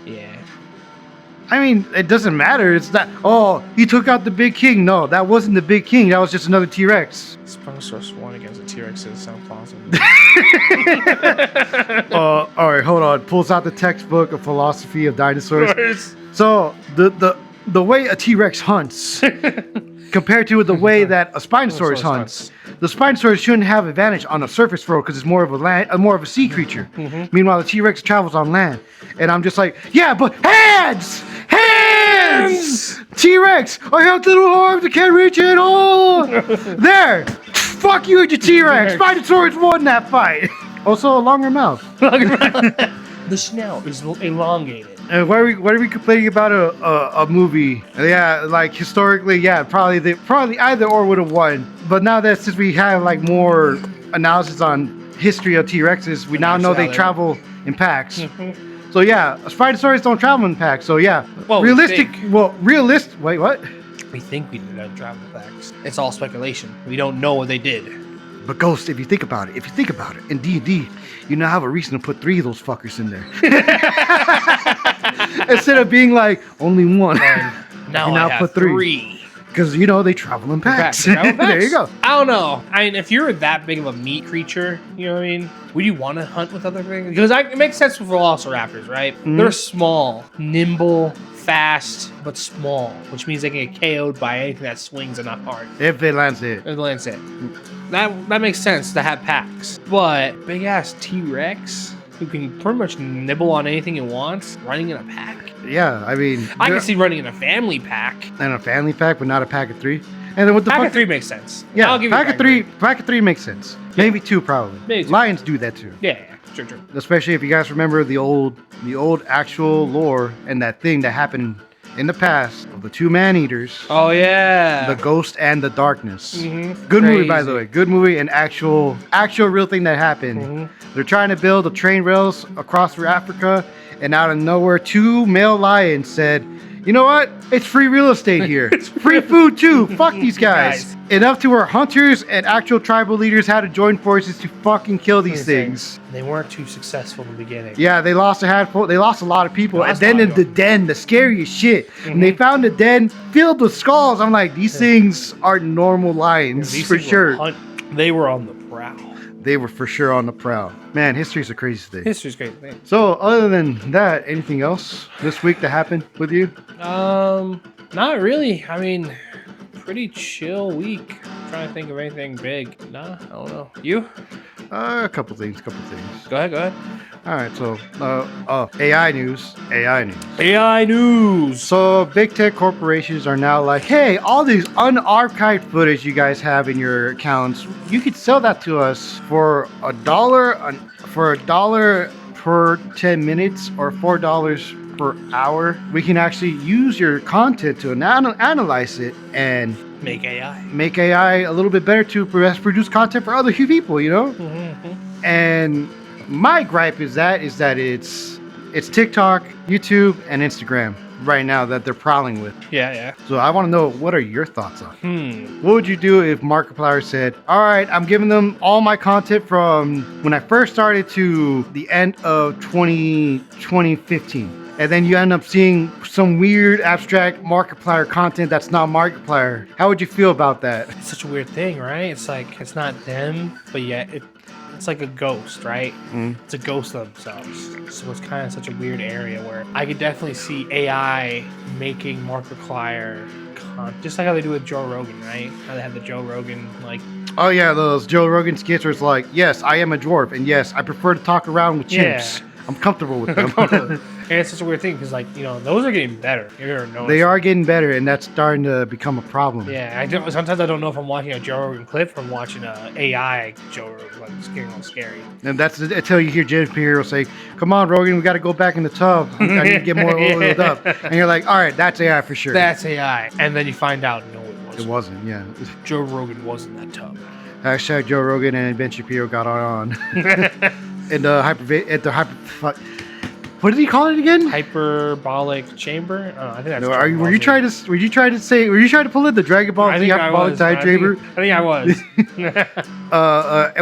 Yeah. I mean, it doesn't matter. It's not, oh, he took out the big king. No, that wasn't the big king. That was just another T-Rex. Spinosaurus 1 against the T-Rex doesn't sound plausible. All right, hold on. Pulls out the textbook of philosophy of dinosaurs. So the way a T-Rex hunts compared to the way that a Spinosaurus hunts, the Spinosaurus shouldn't have advantage on a surface road because it's more of a sea creature. Meanwhile, the T-Rex travels on land, and I'm just like, yeah, but hands. T-Rex, I have little arms, I can't reach it all. There, fuck you and your T-Rex. Spinosaurus won that fight. Also, a longer mouth. The snout is elongated. And why are we complaining about a movie? Yeah, like historically, yeah, probably either or would have won. But now that since we have like more analysis on history of T-Rexes, we now know they travel in packs. So yeah, Spinosaurus don't travel in packs. So yeah, Well, realistic. Wait, what? We think we did not travel packs. It's all speculation. We don't know what they did. But Ghost, if you think about it, in D&D, you now have a reason to put 3 of those fuckers in there. Instead of being like, only one. Now you I have put 3. Because, they travel in packs. There you go. I don't know. I mean, if you're that big of a meat creature, you know what I mean? Would you want to hunt with other things? Because it makes sense for velociraptors, right? They're small, nimble, fast, but small, which means they can get KO'd by anything that swings enough hard. If it lands it. That makes sense to have packs. But big ass T-Rex who can pretty much nibble on anything it wants, running in a pack. Yeah, I mean, I can see running in a family pack. And a family pack, but not a pack of 3. And then what the pack fuck? of 3 makes sense. Yeah, I'll give pack you of 3. Pack of 3 makes sense. Maybe 2 probably. Maybe 2. Lions do that too. Yeah, true. Especially if you guys remember the old actual lore and that thing that happened in the past of the 2 man-eaters. Oh yeah. The Ghost and the Darkness. Mm-hmm. Good movie, by the way. Good movie and actual real thing that happened. Mm-hmm. They're trying to build the train rails across through Africa, and out of nowhere, 2 male lions said, you know what? It's free real estate here. It's free food too. Fuck these guys. Enough to where hunters and actual tribal leaders had to join forces to fucking kill these things. They weren't too successful in the beginning. Yeah, they lost a handful. They lost a lot of people. And then in the den, the scariest shit. And they found a den filled with skulls. I'm like, these things are normal lions for sure. They were on the prowl. They were for sure on the prowl. Man, history's a crazy thing. History's great thing. So, other than that, anything else this week that happened with you? Not really. I mean, pretty chill week. I'm trying to think of anything big. Nah, I don't know. You? A couple things. Go ahead. All right, so AI news. AI news. So big tech corporations are now like, hey, all these unarchived footage you guys have in your accounts, you could sell that to us for $1 per 10 minutes or $4 per hour. We can actually use your content to analyze it and make AI a little bit better to produce content for other people, Mm-hmm. And my gripe is that it's TikTok, YouTube, and Instagram right now that they're prowling with. Yeah. So I want to know, what are your thoughts on? What would you do if Markiplier said, all right, I'm giving them all my content from when I first started to the end of 2015. And then you end up seeing some weird abstract Markiplier content that's not Markiplier. How would you feel about that? It's such a weird thing, right? It's like, it's not them, but yet it's like a ghost, right? It's a ghost of themselves. So it's kind of such a weird area where I could definitely see AI making Markiplier just like how they do with Joe Rogan, right? How they have the Joe Rogan, like... Oh yeah, those Joe Rogan skits where it's like, yes, I am a dwarf, and yes, I prefer to talk around with chimps. Yeah. I'm comfortable with them. And it's such a weird thing because, like, those are getting better. They are getting better, and that's starting to become a problem. Yeah, sometimes I don't know if I'm watching a Joe Rogan clip or I'm watching a AI Joe Rogan. Like, it's getting a little scary. And that's until you hear Jim Pierre say, "Come on, Rogan, we got to go back in the tub. I need to get more oiled up." And you're like, "All right, that's AI for sure." That's AI, and then you find out, no, it wasn't. It wasn't. Yeah. Joe Rogan was in that tub. Hashtag Joe Rogan and Ben Shapiro got on. And what did he call it again? Hyperbolic chamber. Oh, I think that's. No, were you trying to pull in the Dragon Ball Z hyperbolic time chamber? I think I was.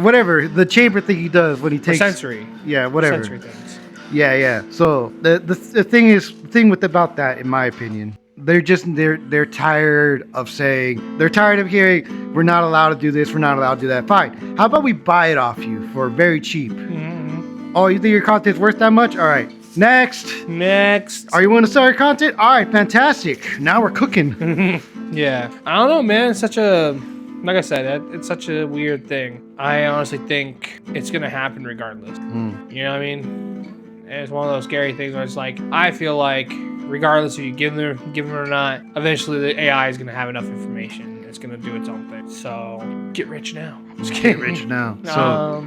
Whatever the chamber thing he does when he takes sensory. Yeah, whatever. Sensory things. Yeah. So the thing with about that, in my opinion, they're tired of saying, they're tired of hearing, we're not allowed to do this, we're not allowed to do that. Fine. How about we buy it off you for very cheap? Mm-hmm. Oh, you think your content's worth that much? All right. Next. Are you willing to sell your content? All right, fantastic. Now we're cooking. Yeah. I don't know, man. It's such a, like I said, it's such a weird thing. I honestly think it's going to happen regardless. You know what I mean? And it's one of those scary things where it's like, I feel like regardless if you give them or not, eventually the AI is going to have enough information. It's going to do its own thing. So get rich now. Just get rich now. So.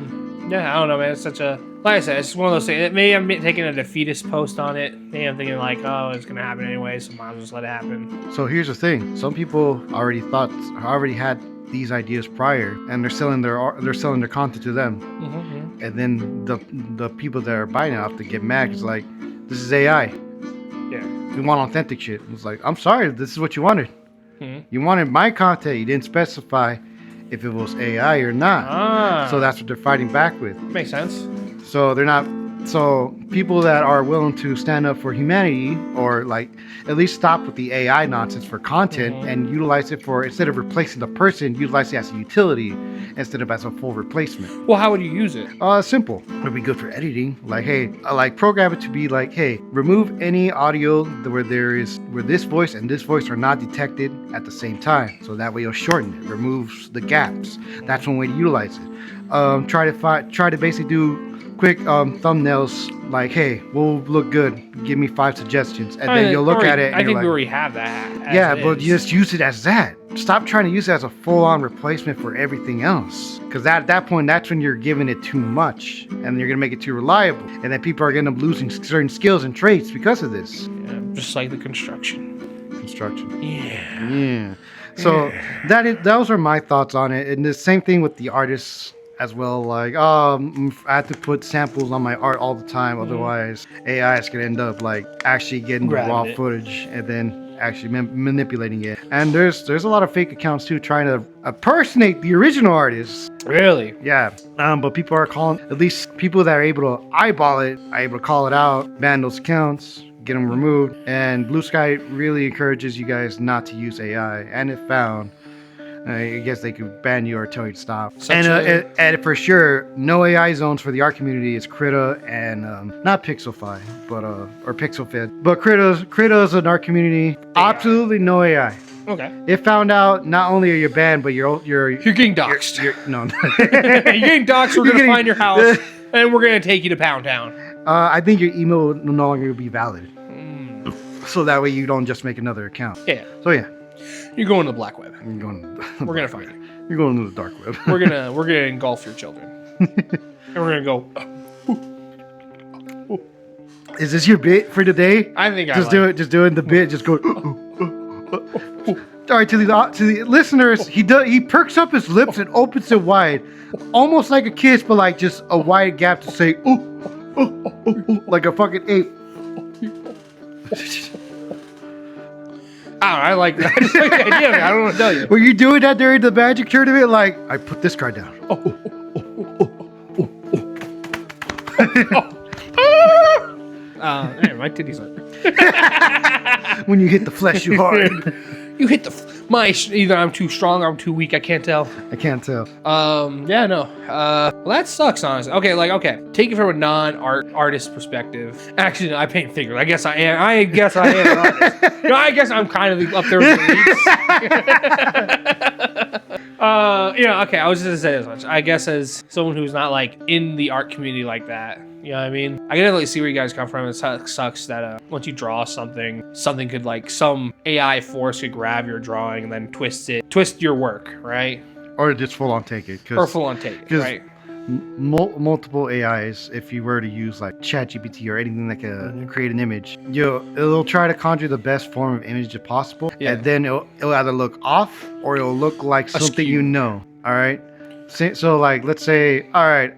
Yeah, I don't know, man. It's such a, like I said, it's one of those things. Maybe I'm taking a defeatist post on it. Maybe I'm thinking like, oh, it's gonna happen anyway, so might as well just let it happen. So here's the thing: some people already had these ideas prior, and they're selling their content to them. Mm-hmm. And then the people that are buying it off to get mad. It's like, this is AI. Yeah, we want authentic shit. It's like, I'm sorry, this is what you wanted. Mm-hmm. You wanted my content. You didn't specify if it was AI or not. So that's what they're fighting back with. Makes sense. So they're not. So people that are willing to stand up for humanity, or like at least stop with the AI nonsense for content, and utilize it for, instead of replacing the person, utilize it as a utility instead of as a full replacement. Well, how would you use it? Simple. It'd be good for editing. Like, hey, program it to be like, hey, remove any audio where this voice and this voice are not detected at the same time. So that way you'll shorten it, removes the gaps. That's one way to utilize it. Try to basically do quick thumbnails, like, hey, we'll look good, give me 5 suggestions, and then you'll look at it and I think we already have that. Yeah, but you just use it as that. Stop trying to use it as a full-on replacement for everything else, because at that point, that's when you're giving it too much and you're gonna make it too reliable, and then people are gonna end up losing certain skills and traits because of this. Yeah, just like the construction. Yeah. So those are my thoughts on it, and the same thing with the artists as well. Like, I have to put samples on my art all the time, otherwise AI is gonna end up like actually getting the raw footage and then actually manipulating it. And there's a lot of fake accounts too, trying to impersonate the original artists. Really? Yeah. But people are calling, at least people that are able to eyeball it, are able to call it out, ban those accounts, get them removed. And Blue Sky really encourages you guys not to use AI, and it found, I guess they could ban you or tell you to stop. And for sure, no AI zones for the art community is Krita and not Pixelfy, but or Pixelfed. But Krita's an art community. AI. Absolutely no AI. Okay. It found out not only are you banned, but you're getting doxxed. No. You're getting doxxed. We're gonna find your house and we're gonna take you to Pound Town. I think your email will no longer be valid. So that way you don't just make another account. Yeah. So yeah. You're going to the black web. We're gonna find you. You're going to the dark web. we're gonna engulf your children, and we're gonna go. Is this your bit for today? I think just doing the bit. Just go. All right, to the listeners, he perks up his lips and opens it wide, almost like a kiss, but like just a wide gap to say like a fucking ape. I like that. I just like the idea of it. I don't know what to tell you. Were you doing that during the magic tournament? Like, I put this card down. Anyway, my titties hurt. When you hit the flesh, you hard. You hit either I'm too strong or I'm too weak. I can't tell. Yeah, no. Well, that sucks, honestly. Okay. Take it from a non-artist perspective. Actually, no, I paint figures. I guess I am. I guess I am an artist. I guess I'm kind of up there with the elites. Okay. I was just gonna say this much. I guess as someone who's not like in the art community like that, you know what I mean? I can definitely see where you guys come from. It sucks that once you draw something could, like, some AI force could grab your drawing and then twist your work, right? Or just full on take it. Right? Multiple AIs, if you were to use like ChatGPT or anything that can create an image, it'll try to conjure the best form of image possible, and then it'll either look off or it'll look like something you know. All right. So like, let's say, all right,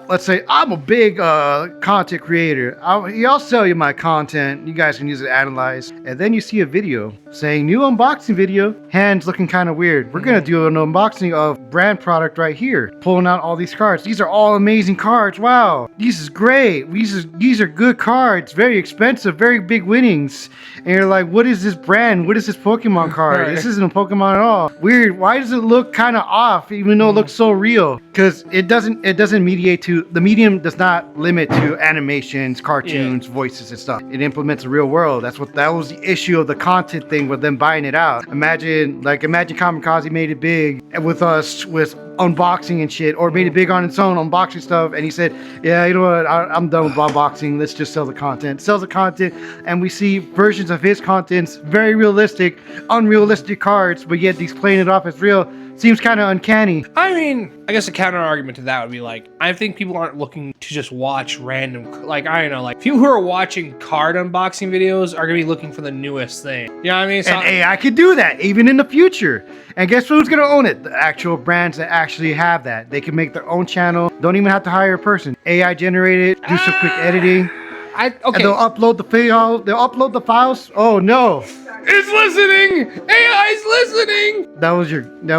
let's say I'm a big content creator. I'll sell you my content. You guys can use it to analyze. And then you see a video saying new unboxing video, hands looking kind of weird. We're gonna do an unboxing of brand product right here. Pulling out all these cards. These are all amazing cards. Wow, this is great. These are good cards. Very expensive. Very big winnings. And you're like, what is this brand? What is this Pokemon card? This isn't a Pokemon at all. Weird. Why does it look kind of off, even though it looks so real? Because it doesn't mediate to, the medium does not limit to animations, cartoons, voices and stuff. It implements the real world. That was the issue of the content thing with them buying it out. Imagine Kamikaze made it big with us with unboxing and shit, or made it big on its own unboxing stuff, and he said, yeah, you know what, I'm done with unboxing, let's just sell the content. Sells the content, and we see versions of his contents, very realistic, unrealistic cards, but yet he's playing it off as real. Seems kind of uncanny. I mean, I guess a counter argument to that would be like, I think people aren't looking to just watch random, like, I don't know, like, people who are watching card unboxing videos are gonna be looking for the newest thing. You know what I mean? So, and AI could do that, even in the future. And guess who's gonna own it? The actual brands that actually have that. They can make their own channel, don't even have to hire a person. AI generate it, do some quick editing. Okay. And they'll upload the files. Oh no. It's listening! AI's listening! That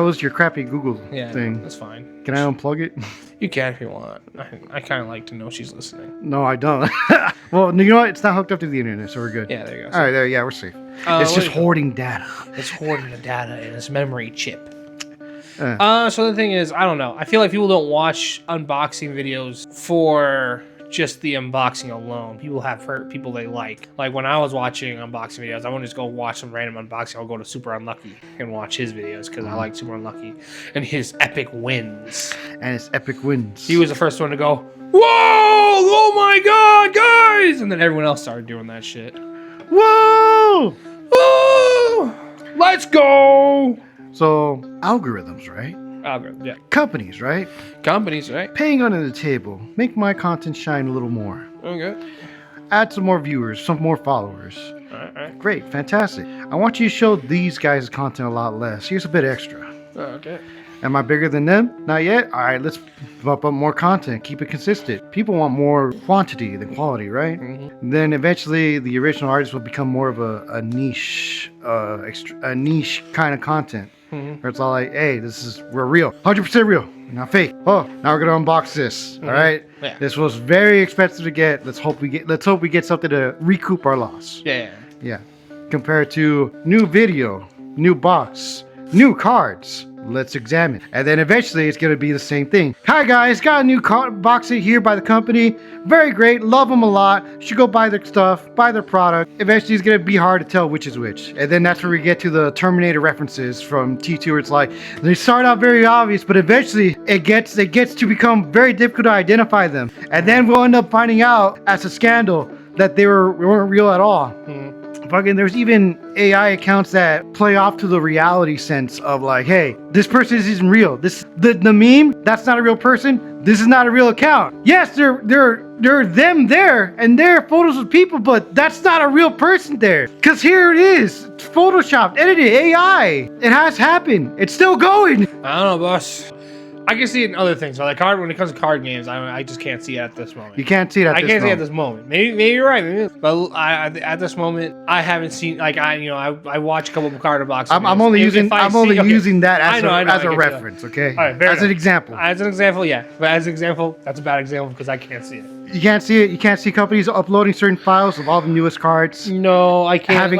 was your crappy Google thing. That's fine. Can I unplug it? You can if you want. I kind of like to know she's listening. No, I don't. Well, you know what? It's not hooked up to the internet, so we're good. Yeah, there you go. All right, we're safe. It's just hoarding data. It's hoarding the data in its memory chip. So the thing is, I don't know. I feel like people don't watch unboxing videos for just the unboxing alone. People have people they like. Like when I was watching unboxing videos, I wouldn't just go watch some random unboxing. I'll go to Super Unlucky and watch his videos because I like Super Unlucky and his epic wins. He was the first one to go, whoa, oh my god, guys! And then everyone else started doing that shit. Whoa! Whoa! Let's go! So, algorithms, right? Algorithm, yeah. Companies, right? Paying under the table. Make my content shine a little more. Okay. Add some more viewers, some more followers. All right. Great, fantastic. I want you to show these guys' content a lot less. Here's a bit extra. Okay. Am I bigger than them? Not yet? All right, let's bump up more content. Keep it consistent. People want more quantity than quality, right? Mm-hmm. Then eventually the original artist will become more of a niche kind of content. Mm-hmm. Where it's all like, hey, we're real. 100% real. Not fake. Oh, now we're going to unbox this. Mm-hmm. All right? Yeah. This was very expensive to get. Let's hope we get something to recoup our loss. Yeah. Compared to new video, new box, new cards. Let's examine. And then eventually it's going to be the same thing. Hi guys, got a new box here by the company. Very great. Love them a lot. Should go buy their stuff, buy their product. Eventually it's going to be hard to tell which is which. And then that's where we get to the Terminator references from T2 where it's like, they start out very obvious, but eventually it gets to become very difficult to identify them. And then we'll end up finding out as a scandal that they weren't real at all. Mm-hmm. Fucking, there's even AI accounts that play off to the reality sense of like, hey, this person isn't real. The meme, that's not a real person. This is not a real account. Yes, there are them there and there are photos of people, but that's not a real person there. Cause here it is, photoshopped, edited, AI. It has happened. It's still going. I don't know, boss. I can see it in other things. So like when it comes to card games, I just can't see it at this moment. You can't see it I can't see it at this moment. Maybe you're right. But at this moment, I haven't seen, like, I watch a couple of card unboxings. I'm only using that as a reference, okay? All right, as an example. As an example, yeah. But as an example, that's a bad example because I can't see it. You can't see it. You can't see companies uploading certain files of all the newest cards. No, I can't.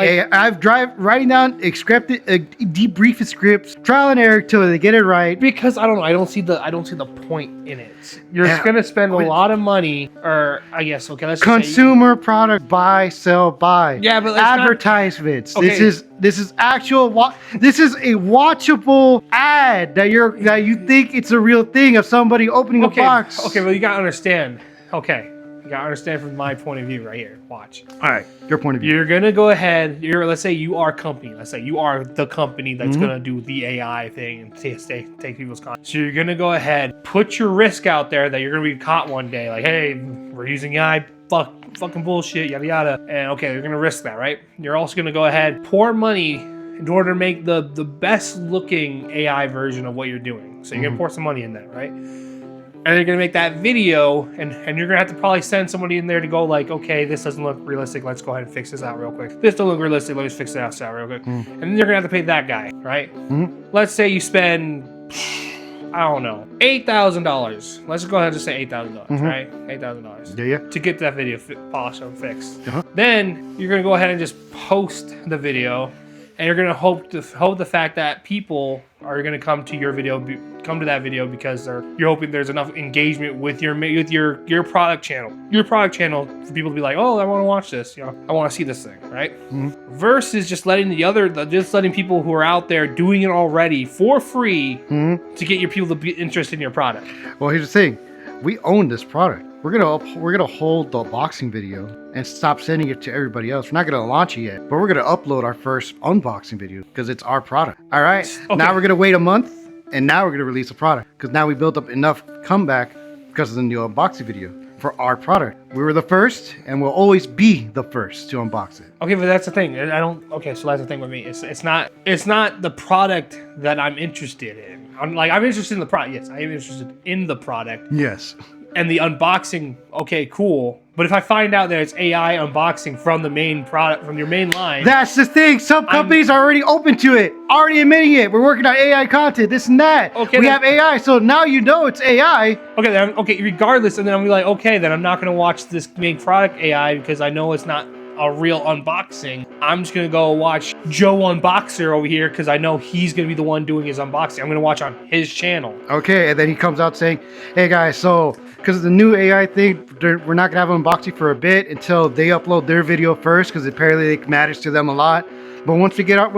Writing down debrief scripts, trial and error till they get it right. Because I don't know. I don't see the point in it. You're just gonna spend a lot of money, or I guess let's consumer product buy, sell, buy. Yeah, but advertisements. Okay. This is actual. This is a watchable ad that you think it's a real thing of somebody opening a box. Okay, well you gotta understand. Okay, you gotta understand from my point of view right here. Watch. All right, your point of view. You're gonna go ahead. Let's say you are a company. Let's say you are the company that's gonna do the AI thing and take people's content. So you're gonna go ahead, put your risk out there that you're gonna be caught one day. Like, hey, we're using AI. Fucking bullshit. Yada yada. And okay, you're gonna risk that, right? You're also gonna go ahead, pour money in order to make the best looking AI version of what you're doing. So you're gonna pour some money in that, right? And they're gonna make that video, and you're gonna have to probably send somebody in there to go like, okay, this doesn't look realistic. Let's go ahead and fix this out real quick. This don't look realistic. Let me fix it out real quick. And then you're gonna have to pay that guy, right? Let's say you spend, I don't know, $8,000. Let's go ahead and just say $8,000, right? $8,000. Yeah. To get that video polished and fixed. Then you're gonna go ahead and just post the video, and you're gonna hope the fact that people are gonna come to your video, that video because you're hoping there's enough engagement with your product channel. Your product channel for people to be like, oh, I want to watch this. You know, I want to see this thing, right? Versus just letting people who are out there doing it already for free to get your people to be interested in your product. Well, here's the thing: we own this product. We're gonna hold the unboxing video and stop sending it to everybody else. We're not gonna launch it yet, but we're gonna upload our first unboxing video because it's our product. All right. Okay. Now we're gonna wait a month, and now we're gonna release a product because now we built up enough comeback because of the new unboxing video for our product. We were the first, and we'll always be the first to unbox it. Okay, but that's the thing. Okay, so that's the thing with me. It's not the product that I'm interested in. I'm interested in the product. Yes, I am interested in the product. Yes. And the unboxing, okay, cool. But if I find out that it's AI unboxing from the main product, from your main line... That's the thing. Some companies are already open to it. Already admitting it. We're working on AI content, this and that. Okay, we have AI, so now you know it's AI. Okay, regardless. And then I'm like, okay, then I'm not going to watch this main product AI because I know it's not a real unboxing. I'm just going to go watch Joe Unboxer over here because I know he's going to be the one doing his unboxing. I'm going to watch on his channel. Okay, and then he comes out saying, hey guys, so because of the new AI thing, we're not going to have an unboxing for a bit until they upload their video first because apparently it matters to them a lot. But once we get it,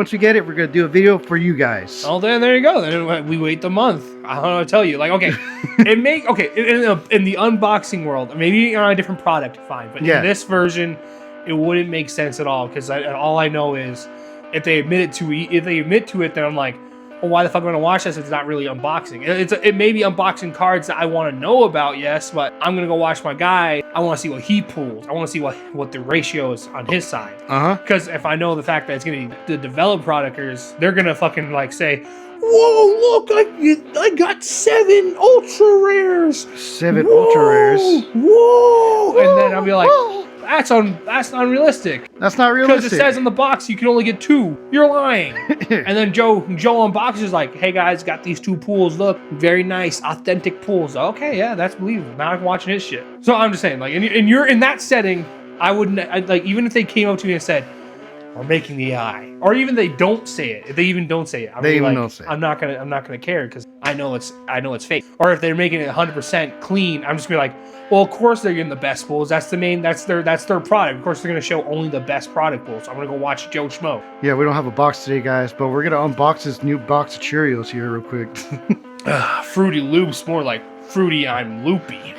we're going to do a video for you guys. Oh, then there you go. Then we wait the month. I don't know what to tell you. Like, okay, in the unboxing world, maybe on a different product, fine. But in this version, it wouldn't make sense at all because all I know is if they admit to it, then I'm like, well, why the fuck am I gonna watch this if it's not really unboxing? It may be unboxing cards that I want to know about, yes, but I'm gonna go watch my guy. I want to see what he pulls. I want to see what the ratio is on his side. Because if I know the fact that it's gonna be the developed producers, they're gonna fucking like say, whoa, look, I got 7 ultra rares. 7 ultra rares. Whoa. And then I'll be like, that's unrealistic. That's not realistic. Because it says on the box you can only get 2. You're lying. And then Joe unboxes like, hey guys, got these 2 pools. Look, very nice, authentic pools. Okay, yeah, that's believable. Now I'm watching his shit. So I'm just saying, like, and you're in that setting, even if they came up to me and said, we're making the AI, or even they don't say it. If they even don't say it, I'm not gonna care because I know it's fake. Or if they're making it 100% clean, I'm just gonna be like, well, of course they're getting the best pools. That's their product. Of course they're gonna show only the best product pools. So I'm gonna go watch Joe Schmo. Yeah, we don't have a box today, guys, but we're gonna unbox this new box of Cheerios here real quick. Fruity Loops, more like fruity. I'm loopy.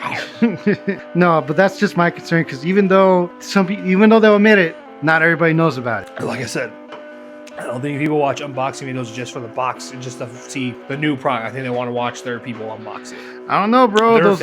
No, but that's just my concern because even though they'll admit it, not everybody knows about it. Like I said, I don't think people watch unboxing videos just for the box and just to see the new product. I think they want to watch their people unbox it. I don't know, bro. Those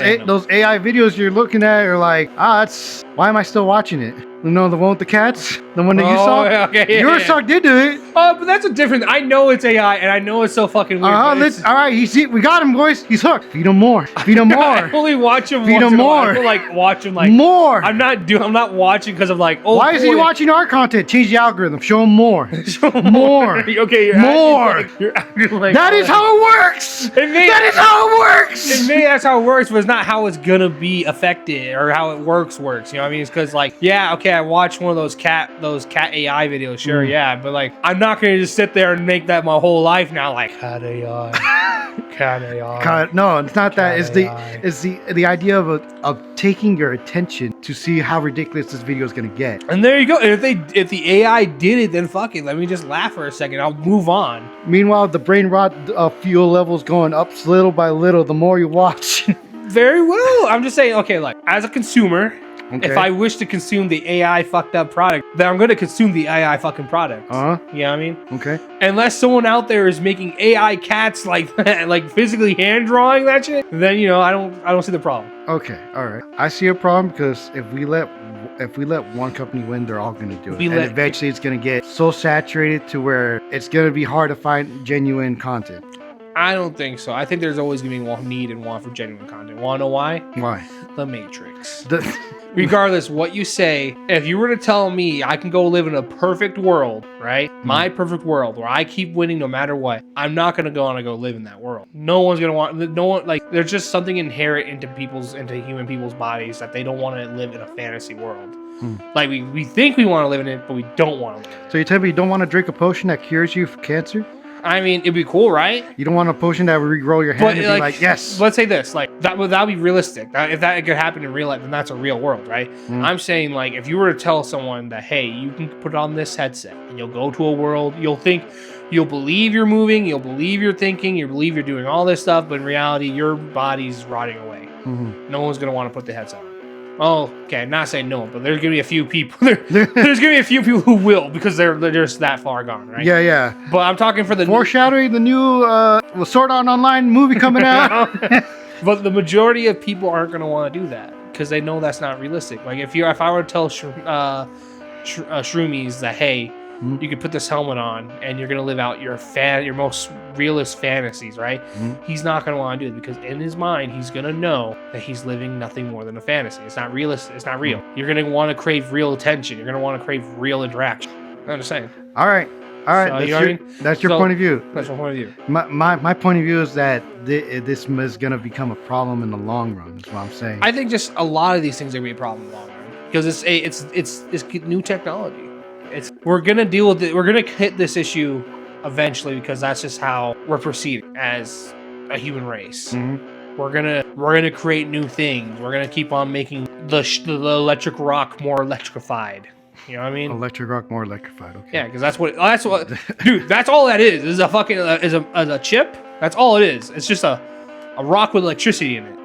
AI videos you're looking at are like, why am I still watching it? You know, the one with the cats? The one that you saw? Your son did do it. Oh, but that's a different... I know it's AI, and I know it's so fucking weird. All right, we got him, boys. He's hooked. Feed him more. Feed him more. I only watch him Feed him more. I watch him like... More. I'm not watching because I'm like, oh, why is he watching our content? Change the algorithm. Show him more. Show him more. Okay, you're acting like... That is how it works. That is how it works. And maybe that's how it works, but it's not how it's going to be affected or how it works. You know what I mean? It's because like, yeah, okay, I watched one of those cat AI videos, sure, yeah, but like I'm not gonna just sit there and make that my whole life now, like cat AI. No, it's not that. It's the idea of taking your attention to see how ridiculous this video is gonna get. And there you go. And if the AI did it, then fuck it. Let me just laugh for a second. I'll move on. Meanwhile, the brain rot fuel levels going up little by little. The more you watch. Very well. I'm just saying. Okay, like as a consumer. Okay. If I wish to consume the AI fucked up product, then I'm going to consume the AI fucking product. You know what I mean? Okay. Unless someone out there is making AI cats like that, like physically hand drawing that shit, then I don't see the problem. Okay, all right. I see a problem because if if we let one company win, they're all going to do it. And eventually it's going to get so saturated to where it's going to be hard to find genuine content. I don't think so. I think there's always going to be need and want for genuine content. Want to know why? Why? The Matrix. Regardless what you say, if you were to tell me I can go live in a perfect world, right? My perfect world where I keep winning no matter what, I'm not going to go live in that world. No one's going to want, no one, like, there's just something inherent into human people's bodies that they don't want to live in a fantasy world. Like, we think we want to live in it, but we don't want to live in it. So you tell me you don't want to drink a potion that cures you of cancer? I mean, it'd be cool, right? You don't want a potion that would regrow your hand and be like, yes. Let's say this, like, that would be realistic. If that could happen in real life, then that's a real world, right? I'm saying, like, if you were to tell someone that, hey, you can put on this headset and you'll go to a world, you'll believe you're moving, you'll believe you're thinking, you'll believe you're doing all this stuff, but in reality, your body's rotting away. No one's going to want to put the headset on. Oh, okay, not saying no, but there's going to be a few people. There's going to be a few people who will because they're just that far gone, right? Yeah. But I'm talking for the foreshadowing the new Sword Art Online movie coming out. But the majority of people aren't going to want to do that because they know that's not realistic. Like if I were to tell Shroomies that, hey, you could put this helmet on and you're going to live out your most realist fantasies, right? He's not going to want to do it because in his mind, he's going to know that he's living nothing more than a fantasy. It's not realistic. It's not real. You're going to want to crave real attention. You're going to want to crave real interaction. I'm just saying. All right. So, that's your point of view. That's my point of view. My point of view is that this is going to become a problem in the long run. Is what I'm saying. I think just a lot of these things are going to be a problem in the long run because it's new technology. We're gonna deal with it. We're gonna hit this issue eventually because that's just how we're proceeding as a human race. We're gonna create new things. We're gonna keep on making the electric rock more electrified. You know what I mean? Electric rock more electrified. Okay. Yeah, because that's what dude. That's all that is. Is a fucking is a chip. That's all it is. It's just a rock with electricity in it.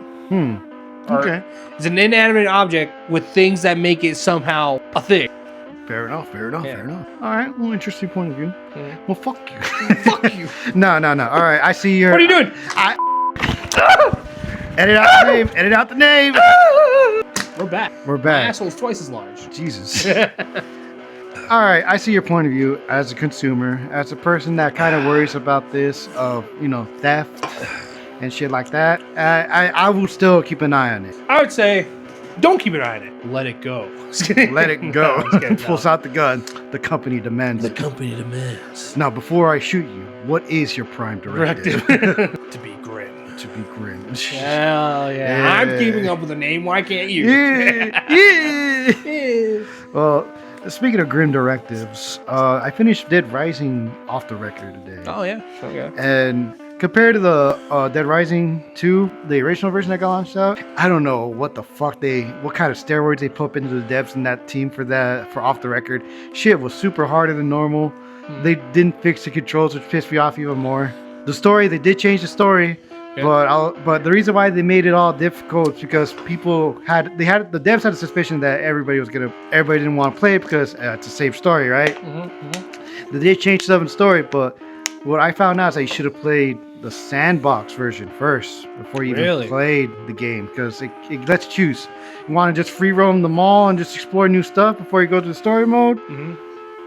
Okay. It's an inanimate object with things that make it somehow a thing. Fair enough. All right. Well, interesting point of view. Well, fuck you. Fuck you. No. All right. I see your... What are you doing? Edit out the name. We're back. My asshole's twice as large. Jesus. All right. I see your point of view as a consumer, as a person that kind of worries about this of, theft and shit like that. I will still keep an eye on it. I would say... don't keep an eye on it. Let it go. Let it go. Pulls out the gun. The company demands. Now, before I shoot you, what is your prime directive? To be grim. Hell yeah. I'm keeping up with the name. Why can't you? Yeah. Well, speaking of grim directives, I finished Dead Rising off the record today. Oh, yeah. Okay. And... compared to the Dead Rising 2, the original version that got launched out, I don't know what the fuck what kind of steroids they put into the devs in that team for off the record. Shit was super harder than normal. They didn't fix the controls, which pissed me off even more. The story, they did change the story, but the reason why they made it all difficult is because the devs had a suspicion that everybody didn't want to play it because it's a safe story, right? They did change stuff in the story, but what I found out is that you should have played the sandbox version first before you even played the game because it lets you choose. You want to just free roam the mall and just explore new stuff before you go to the story mode?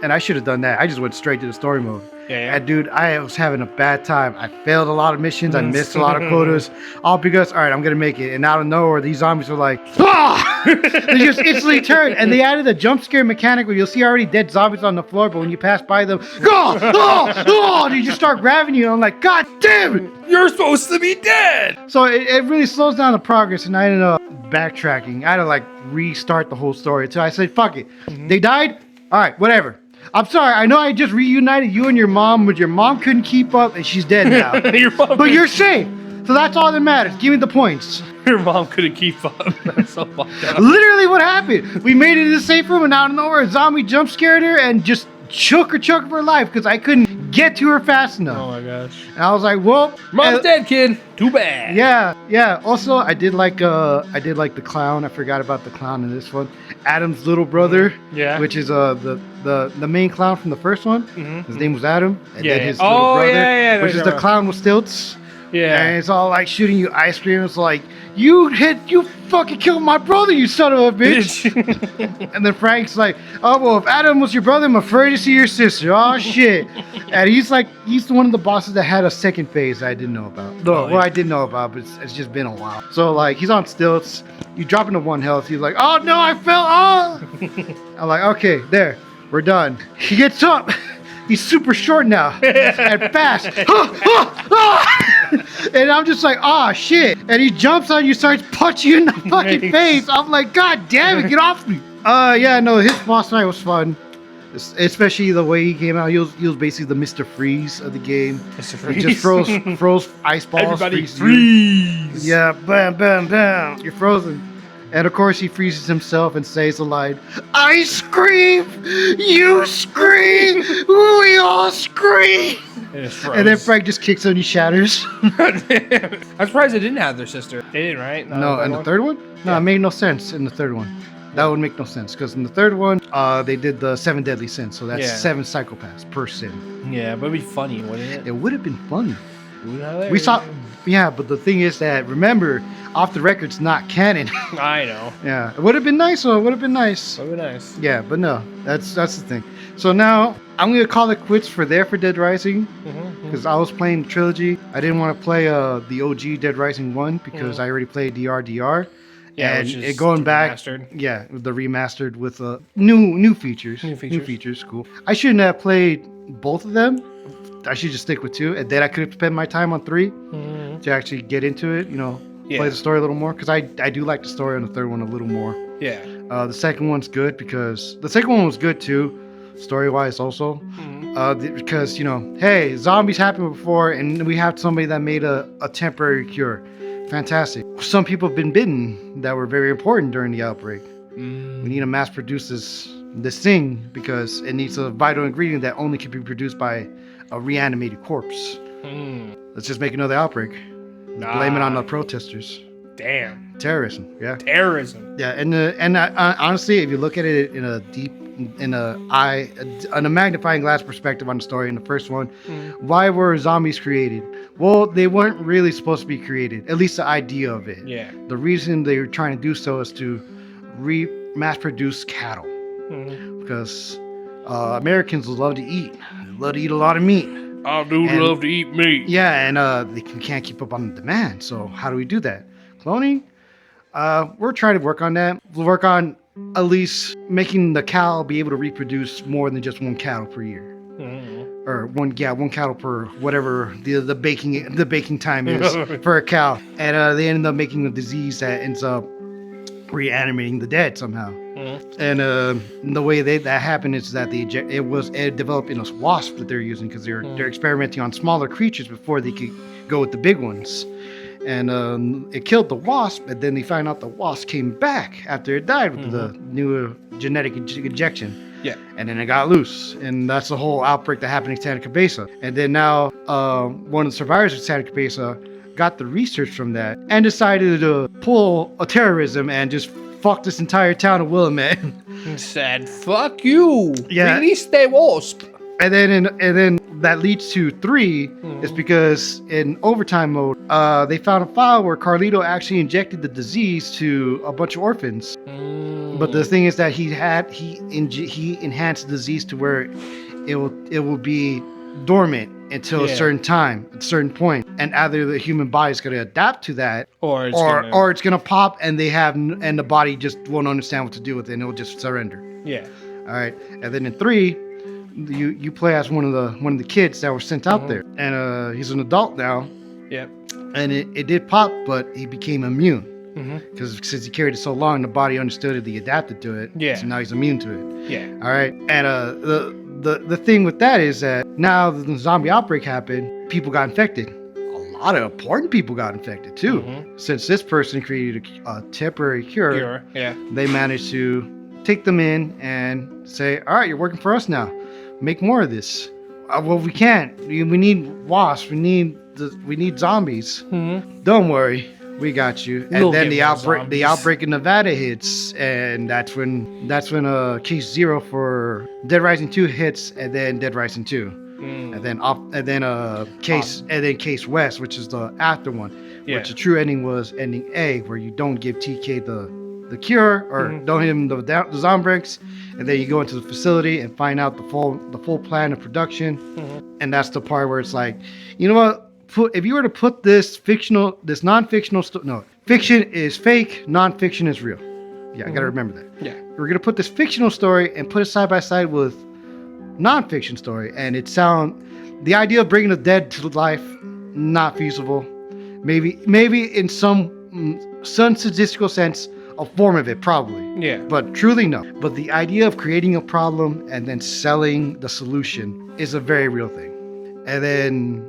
And I should have done that. I just went straight to the story mode. And dude, I was having a bad time. I failed a lot of missions. I missed a lot of quotas. All because, all right, I'm going to make it. And out of nowhere, these zombies were like, ah! They just instantly turn. And they added a jump scare mechanic where you'll see already dead zombies on the floor. But when you pass by them, they just start grabbing you. And I'm like, God damn it. You're supposed to be dead. So it really slows down the progress. And I ended up backtracking. I had to restart the whole story. So I said, fuck it. They died? All right, whatever. I'm sorry, I know I just reunited you and your mom, but your mom couldn't keep up and she's dead now. But you're safe. So that's all that matters. Give me the points. Your mom couldn't keep up. That's so fucked up. Literally what happened. We made it in the safe room and out of nowhere a zombie jump scared her and just shook her for life because I couldn't get to her fast enough. Oh my gosh. And I was like, well, mom's dead, kid. Too bad. Yeah. Also, I did like the clown. I forgot about the clown in this one. Adam's little brother. Yeah. Which is the main clown from the first one. His name was Adam. And then his little brother, which is the clown with stilts. Yeah. And it's all like shooting you ice cream. It's like, you fucking killed my brother, you son of a bitch. And then Frank's like, oh, well, if Adam was your brother, I'm afraid to see your sister. Oh, shit. And he's one of the bosses that had a second phase I didn't know about. No, well, I did know about, but it's just been a while. So, like, he's on stilts. You drop into 1 health. He's like, oh, no, I fell. Oh. I'm like, okay, there. We're done. He gets up. He's super short now and fast. And I'm just like, oh, shit. And he jumps on you, starts punching you in the fucking face. I'm like, God damn it, get off me. Yeah, no, his boss fight was fun. Especially the way he came out. He was basically the Mr. Freeze of the game. Mr. Freeze. He just froze ice balls. Everybody freeze. Yeah, bam, bam, bam. You're frozen. And of course, he freezes himself and says the line, I scream, you scream, we all scream. And then Frank just kicks on, he shatters. I'm surprised they didn't have their sister. They didn't, right? No, in the third one? No, it made no sense in the third one. That would make no sense because in the third one, they did the 7 deadly sins. So that's 7 psychopaths per sin. Yeah, but it'd be funny, wouldn't it? It would have been funny. We saw... Yeah, but the thing is that, remember, off the record's not canon. I know. Yeah, it would have been nice, though. It would have been nice. It would have been nice. Yeah, but no, that's the thing. So now, I'm going to call it quits for Dead Rising, because I was playing the trilogy. I didn't want to play the OG Dead Rising 1, because I already played DR. Yeah, and which is it going back, remastered. Yeah, the remastered with new features. New features, cool. I shouldn't have played both of them. I should just stick with 2, and then I could have spent my time on 3 to actually get into it, play the story a little more, because I do like the story on the third one a little more. Yeah. The second one's good because the second one was good too, story-wise also. Because, hey, zombies happened before, and we have somebody that made a temporary cure. Fantastic. Some people have been bitten that were very important during the outbreak. We need to mass produce this thing because it needs a vital ingredient that only can be produced by a reanimated corpse. Let's just make another outbreak. Blame it on the protesters. Damn. Terrorism. Yeah. Terrorism. Yeah, and honestly, if you look at it in a magnifying glass perspective on the story in the first one, why were zombies created? Well, they weren't really supposed to be created. At least the idea of it. Yeah. The reason they were trying to do so is to mass produce cattle, because Americans love to eat. They love to eat a lot of meat. I love to eat meat. Yeah, and they can't keep up on the demand. So how do we do that? Cloning? We're trying to work on that. We'll work on at least making the cow be able to reproduce more than just 1 cattle per year. Or one cattle per whatever the baking time is for a cow. And they end up making a disease that ends up reanimating the dead somehow. And the way that happened is that it developed in a wasp that they're using because they're experimenting on smaller creatures before they could go with the big ones. And it killed the wasp, and then they found out the wasp came back after it died with the new genetic injection. Yeah. And then it got loose, and that's the whole outbreak that happened in Santa Cabeza. And then now one of the survivors of Santa Cabeza got the research from that and decided to pull a terrorism and just fuck this entire town of Willamette. Said, fuck you. Yeah. Release the wasp. And then that leads to 3 is because in overtime mode, they found a file where Carlito actually injected the disease to a bunch of orphans. But the thing is that he enhanced the disease to where it will be dormant until a certain time, a certain point, and either the human body is going to adapt to that, or it's going to pop, and the body just won't understand what to do with it, and it'll just surrender. Yeah. All right. And then in 3, you play as one of the kids that were sent out there, and he's an adult now. Yep. And it did pop, but he became immune. Because since he carried it so long, the body understood it, he adapted to it. Yeah. So now he's immune to it. Yeah. All right. And the thing with that is that now that the zombie outbreak happened, people got infected. A lot of important people got infected too. Since this person created a temporary cure, they managed to take them in and say, all right, you're working for us now. Make more of this. Well, we can't. We need wasps. We need zombies. Don't worry. We got you. And then the outbreak in Nevada hits, and that's when case 0 for Dead Rising 2 hits, and then Dead Rising 2. and then Case West, which is the after one. Yeah. Which the true ending was ending A, where you don't give TK the cure or don't hit him the Zombrix, and then you go into the facility and find out the full plan of production, and that's the part where it's like, you know what? If you were to put fiction is fake, non-fiction is real. Yeah, I gotta remember that. Yeah. We're gonna put this fictional story and put it side by side with non-fiction story, and the idea of bringing the dead to life, not feasible. Maybe in some statistical sense, a form of it, probably. Yeah. But truly, no. But the idea of creating a problem and then selling the solution is a very real thing. And then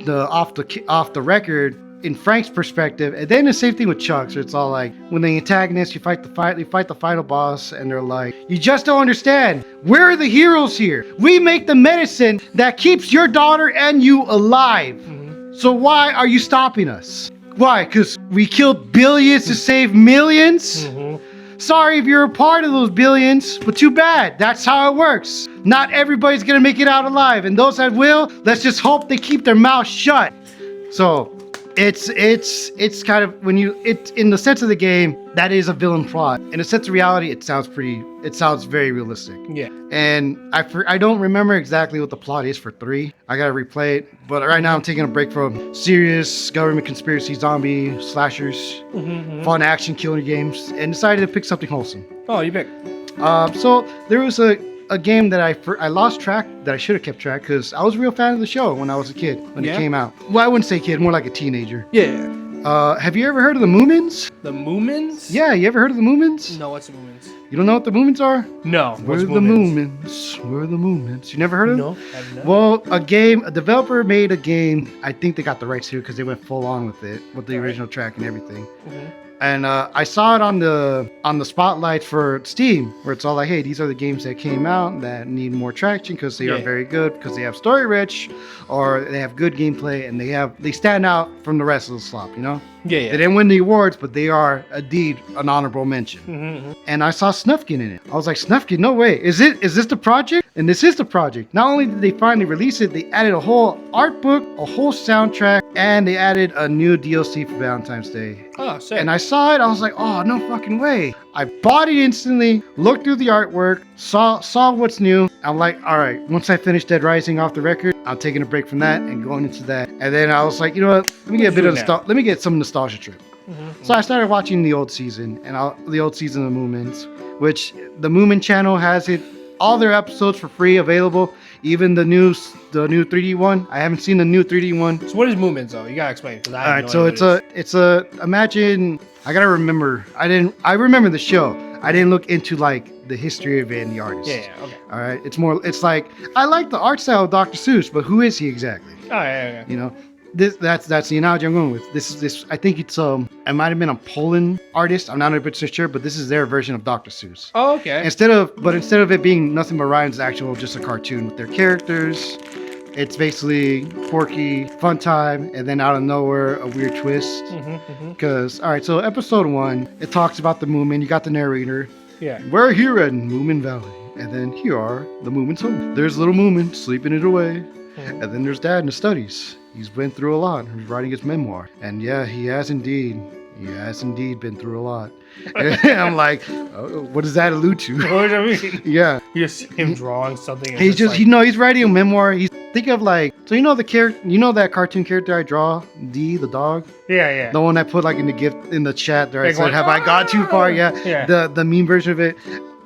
off the record, in Frank's perspective, and then the same thing with Chuck. So it's all like, when the antagonist, you fight the final boss, and they're like, you just don't understand. We're the heroes here. We make the medicine that keeps your daughter and you alive. So why are you stopping us? Why? Because we killed billions to save millions? Sorry if you're a part of those billions, but too bad. That's how it works. Not everybody's gonna make it out alive, and those that will, let's just hope they keep their mouth shut. So it's kind of, it's in the sense of the game, that is a villain plot. In a sense of reality, it sounds very realistic. Yeah. And I don't remember exactly what the plot is for 3. I gotta replay it. But right now I'm taking a break from serious government conspiracy zombie slashers, fun action killer games, and decided to pick something wholesome. Oh, you picked. So there was a game that I lost track, that I should have kept track, because I was a real fan of the show when I was a kid, when it came out. Well, I wouldn't say kid, more like a teenager. Yeah. Have you ever heard of the Moomins? The Moomins? Yeah, you ever heard of the Moomins? No, what's the Moomins? You don't know what the Moomins are? No. We're the Moomins. We're the Moomins. You never heard of them? No, I've never. Well, a developer made a game. I think they got the rights to it because they went full on with it, with the original track and everything. And I saw it on the spotlight for Steam, where it's all like, hey, these are the games that came out that need more traction because they are very good, because they have story rich, or they have good gameplay, and they stand out from the rest of the slop, you know? Yeah. They didn't win the awards, but they are indeed an honorable mention. And I saw Snufkin in it. I was like, Snufkin, no way. Is this the project? And this is the project. Not only did they finally release it, they added a whole art book, a whole soundtrack, and they added a new DLC for Valentine's Day. Oh, sick. And I saw it, I was like, oh, no fucking way. I bought it instantly, looked through the artwork, saw what's new. I'm like, all right, once I finish Dead Rising off the record, I'm taking a break from that and going into that. And then I was like, you know what? Let me get some nostalgia trip. So I started watching the old season of the Moomins, which the Moomin channel has all their episodes for free available, even the new 3D one. I haven't seen the new 3D one. So what is Moomins though? You gotta explain. All right, so imagine, I gotta remember. I remember the show. I didn't look into like the history of it and the artist. Yeah, okay. All right, it's like, I like the art style of Dr. Seuss, but who is he exactly? Oh, yeah. You know, that's the analogy I'm going with. This I think it might have been a Poland artist. I'm not 100% sure, but this is their version of Dr. Seuss. Oh, okay. Instead of it being nothing but rhymes, actual just a cartoon with their characters. It's basically quirky, fun time, and then out of nowhere, a weird twist. Because, all right, so episode 1, it talks about the Moomin. You got the narrator. Yeah. We're here at Moomin Valley, and then here are the Moomin's home. There's little Moomin sleeping it away, and then there's Dad in the studies. He's been through a lot. He's writing his memoir, and yeah, he has indeed been through a lot. And I'm like, oh, what does that allude to? What does that mean? Yeah. You just see him drawing something. He's he's writing a memoir. Think of like, so you know that cartoon character I draw, D, the dog? Yeah. The one I put like in the chat there. I said, have I got too far? Yeah. The meme version of it.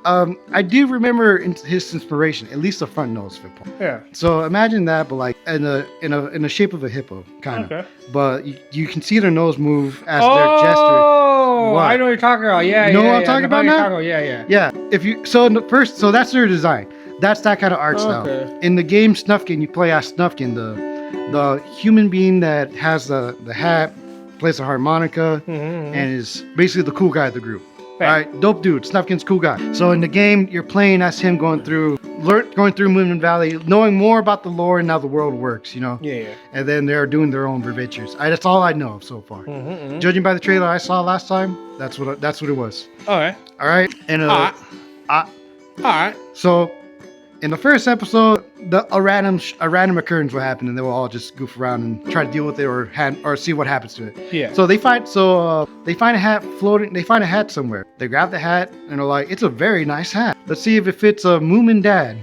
I do remember his inspiration, at least the front nose of it. Yeah. So imagine that, but like in the shape of a hippo, kind of. Okay. But you can see their nose move as their gesture. Oh, I know what you're talking about. Yeah, you know what I'm talking about now? Yeah. Yeah. So that's their design. That's that kind of art style. In the game Snufkin, you play as Snufkin, the human being that has the hat, plays the harmonica, and is basically the cool guy of the group. All right, dope dude. Snufkin's cool guy. So in the game, you're playing as him going through Moomin Valley, knowing more about the lore and how the world works, you know? Yeah. And then they're doing their own adventures. That's all I know of so far. Judging by the trailer I saw last time, that's what it was. All right. And all right. So in the first episode, a random occurrence will happen, and they will all just goof around and try to deal with it or see what happens to it. Yeah. So they find a hat floating. They find a hat somewhere. They grab the hat and are like, "It's a very nice hat. Let's see if it fits a Moomien dad,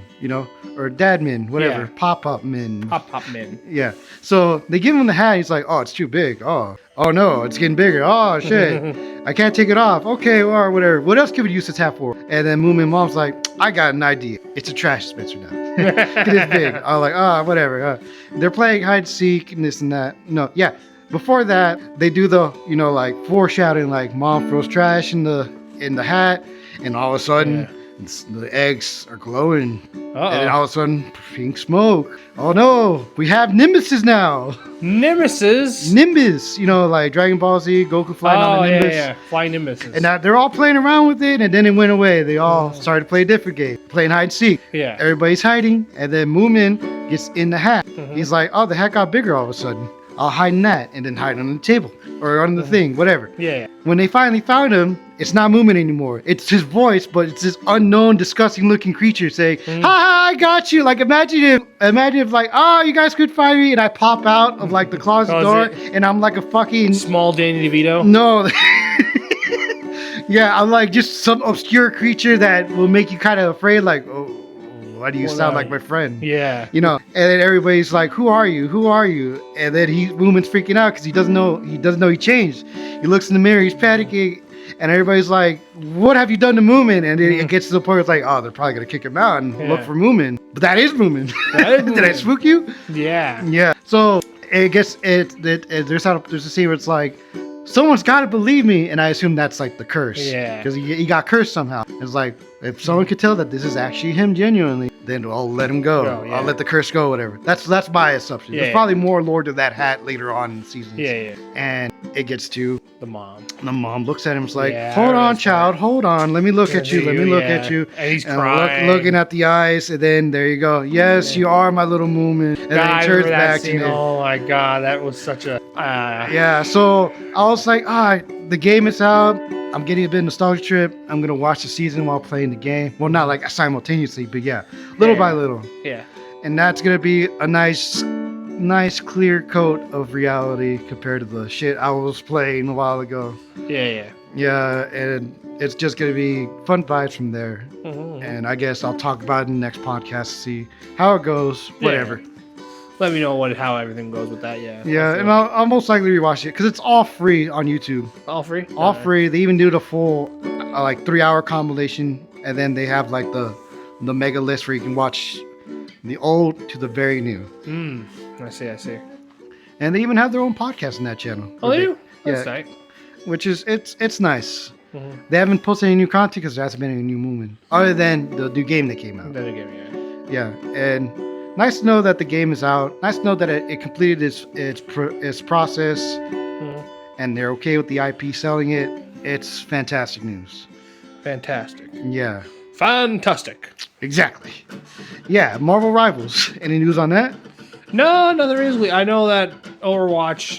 or Dadmin, whatever, Pop-Up Min. Pop Min. Yeah. So they give him the hat. He's like, "Oh, it's too big. Oh no, it's getting bigger. Oh shit, I can't take it off. Okay, or whatever. What else could we use this hat for?" And then Moomien mom's like, "I got an idea. It's a trash dispenser now. It's big." I was like, whatever. They're playing hide and seek and this and that. No, yeah. Before that, they do the like foreshadowing, like mom throws trash in the hat, and all of a sudden. Yeah. The eggs are glowing. Uh-oh. And then all of a sudden, pink smoke. Oh no, we have Nimbuses now. Nimbus, like Dragon Ball Z, Goku flying on the Nimbus. Yeah, flying Nimbuses. And now they're all playing around with it, and then it went away. They all started to play a different game, playing hide and seek. Yeah. Everybody's hiding, and then Moomien gets in the hat. Mm-hmm. He's like, "Oh, the hat got bigger all of a sudden. I'll hide in that," and then hide on the table or on the thing, whatever. Yeah. When they finally found him, it's not Moomien anymore. It's his voice, but it's this unknown, disgusting-looking creature saying, "Ha, I got you." Like imagine if like, "Oh, you guys could find me," and I pop out of like the closet door, and I'm like a fucking small Danny DeVito. No. Yeah, I'm like just some obscure creature that will make you kind of afraid. Like, oh. Why do you sound like my friend? Yeah. And then everybody's like, "Who are you? Who are you?" And then Moomin's freaking out because he doesn't know he changed. He looks in the mirror, he's panicking, and everybody's like, "What have you done to Moomien?" And then it gets to the point where it's like, "Oh, they're probably gonna kick him out and look for Moomien." But that is Moomien. Did I spook you? Yeah. Yeah. So it gets there's a scene where it's like, someone's got to believe me, and I assume that's like the curse. Yeah. Because he got cursed somehow. It's like, if someone could tell that this is actually him genuinely, then I'll let him go. Yeah. I'll let the curse go, whatever. That's my assumption. There's probably more lore to that hat later on in the seasons. Yeah. And it gets to the mom. The mom looks at him. It's like, "Hold on, child. Hold on. Let me look at you. Let me look at you." And he's crying. Looking at the eyes, and then there you go. "Yes, you are my little Moomien." And then he turns back to me. Oh my god, that was such a. Yeah. So I was like, the game is out. I'm getting a bit of nostalgia trip. I'm gonna watch the season while playing the game. Well, not like simultaneously, but little by little. Yeah. And that's gonna be a nice clear coat of reality compared to the shit I was playing a while ago. Yeah. Yeah, and it's just gonna be fun vibes from there. Mm-hmm. And I guess I'll talk about it in the next podcast to see how it goes. Whatever. Yeah. Let me know how everything goes with that. Yeah. Yeah, and I'll most likely rewatch it because it's all free on YouTube. All free. All free. They even do the full 3-hour compilation, and then they have like the mega list where you can watch the old to the very new. I see. And they even have their own podcast on that channel. Oh, they do? That's tight. Which is it's nice. Mm-hmm. They haven't posted any new content because there hasn't been any new Moomien other than the new game that came out. The new game, yeah. And nice to know that the game is out. Nice to know that it completed its process, and they're okay with the IP selling it. It's fantastic news. Fantastic. Yeah. Fantastic. Exactly. Yeah. Marvel Rivals. Any news on that? No, nothing recently. I know that Overwatch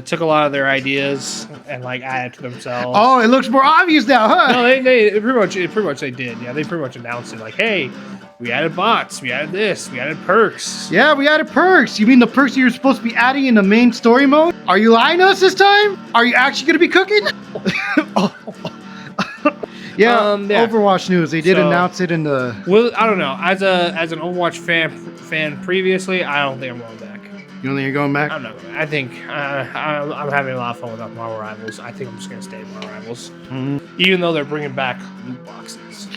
took a lot of their ideas and like added to themselves. Oh, it looks more obvious now, huh? No, they pretty much they did. Yeah, they pretty much announced it. Like, hey, we added bots, we added this, we added perks. Yeah, we added perks. You mean the perks you're supposed to be adding in the main story mode? Are you lying to us this time? Are you actually going to be cooking? Yeah, Overwatch news. They did announce it in the. Well, I don't know. As an Overwatch fan previously, I don't think I'm going back. You don't think you're going back? I'm not going back. I think I'm having a lot of fun with Marvel Rivals. I think I'm just gonna stay with Marvel Rivals, even though they're bringing back loot boxes.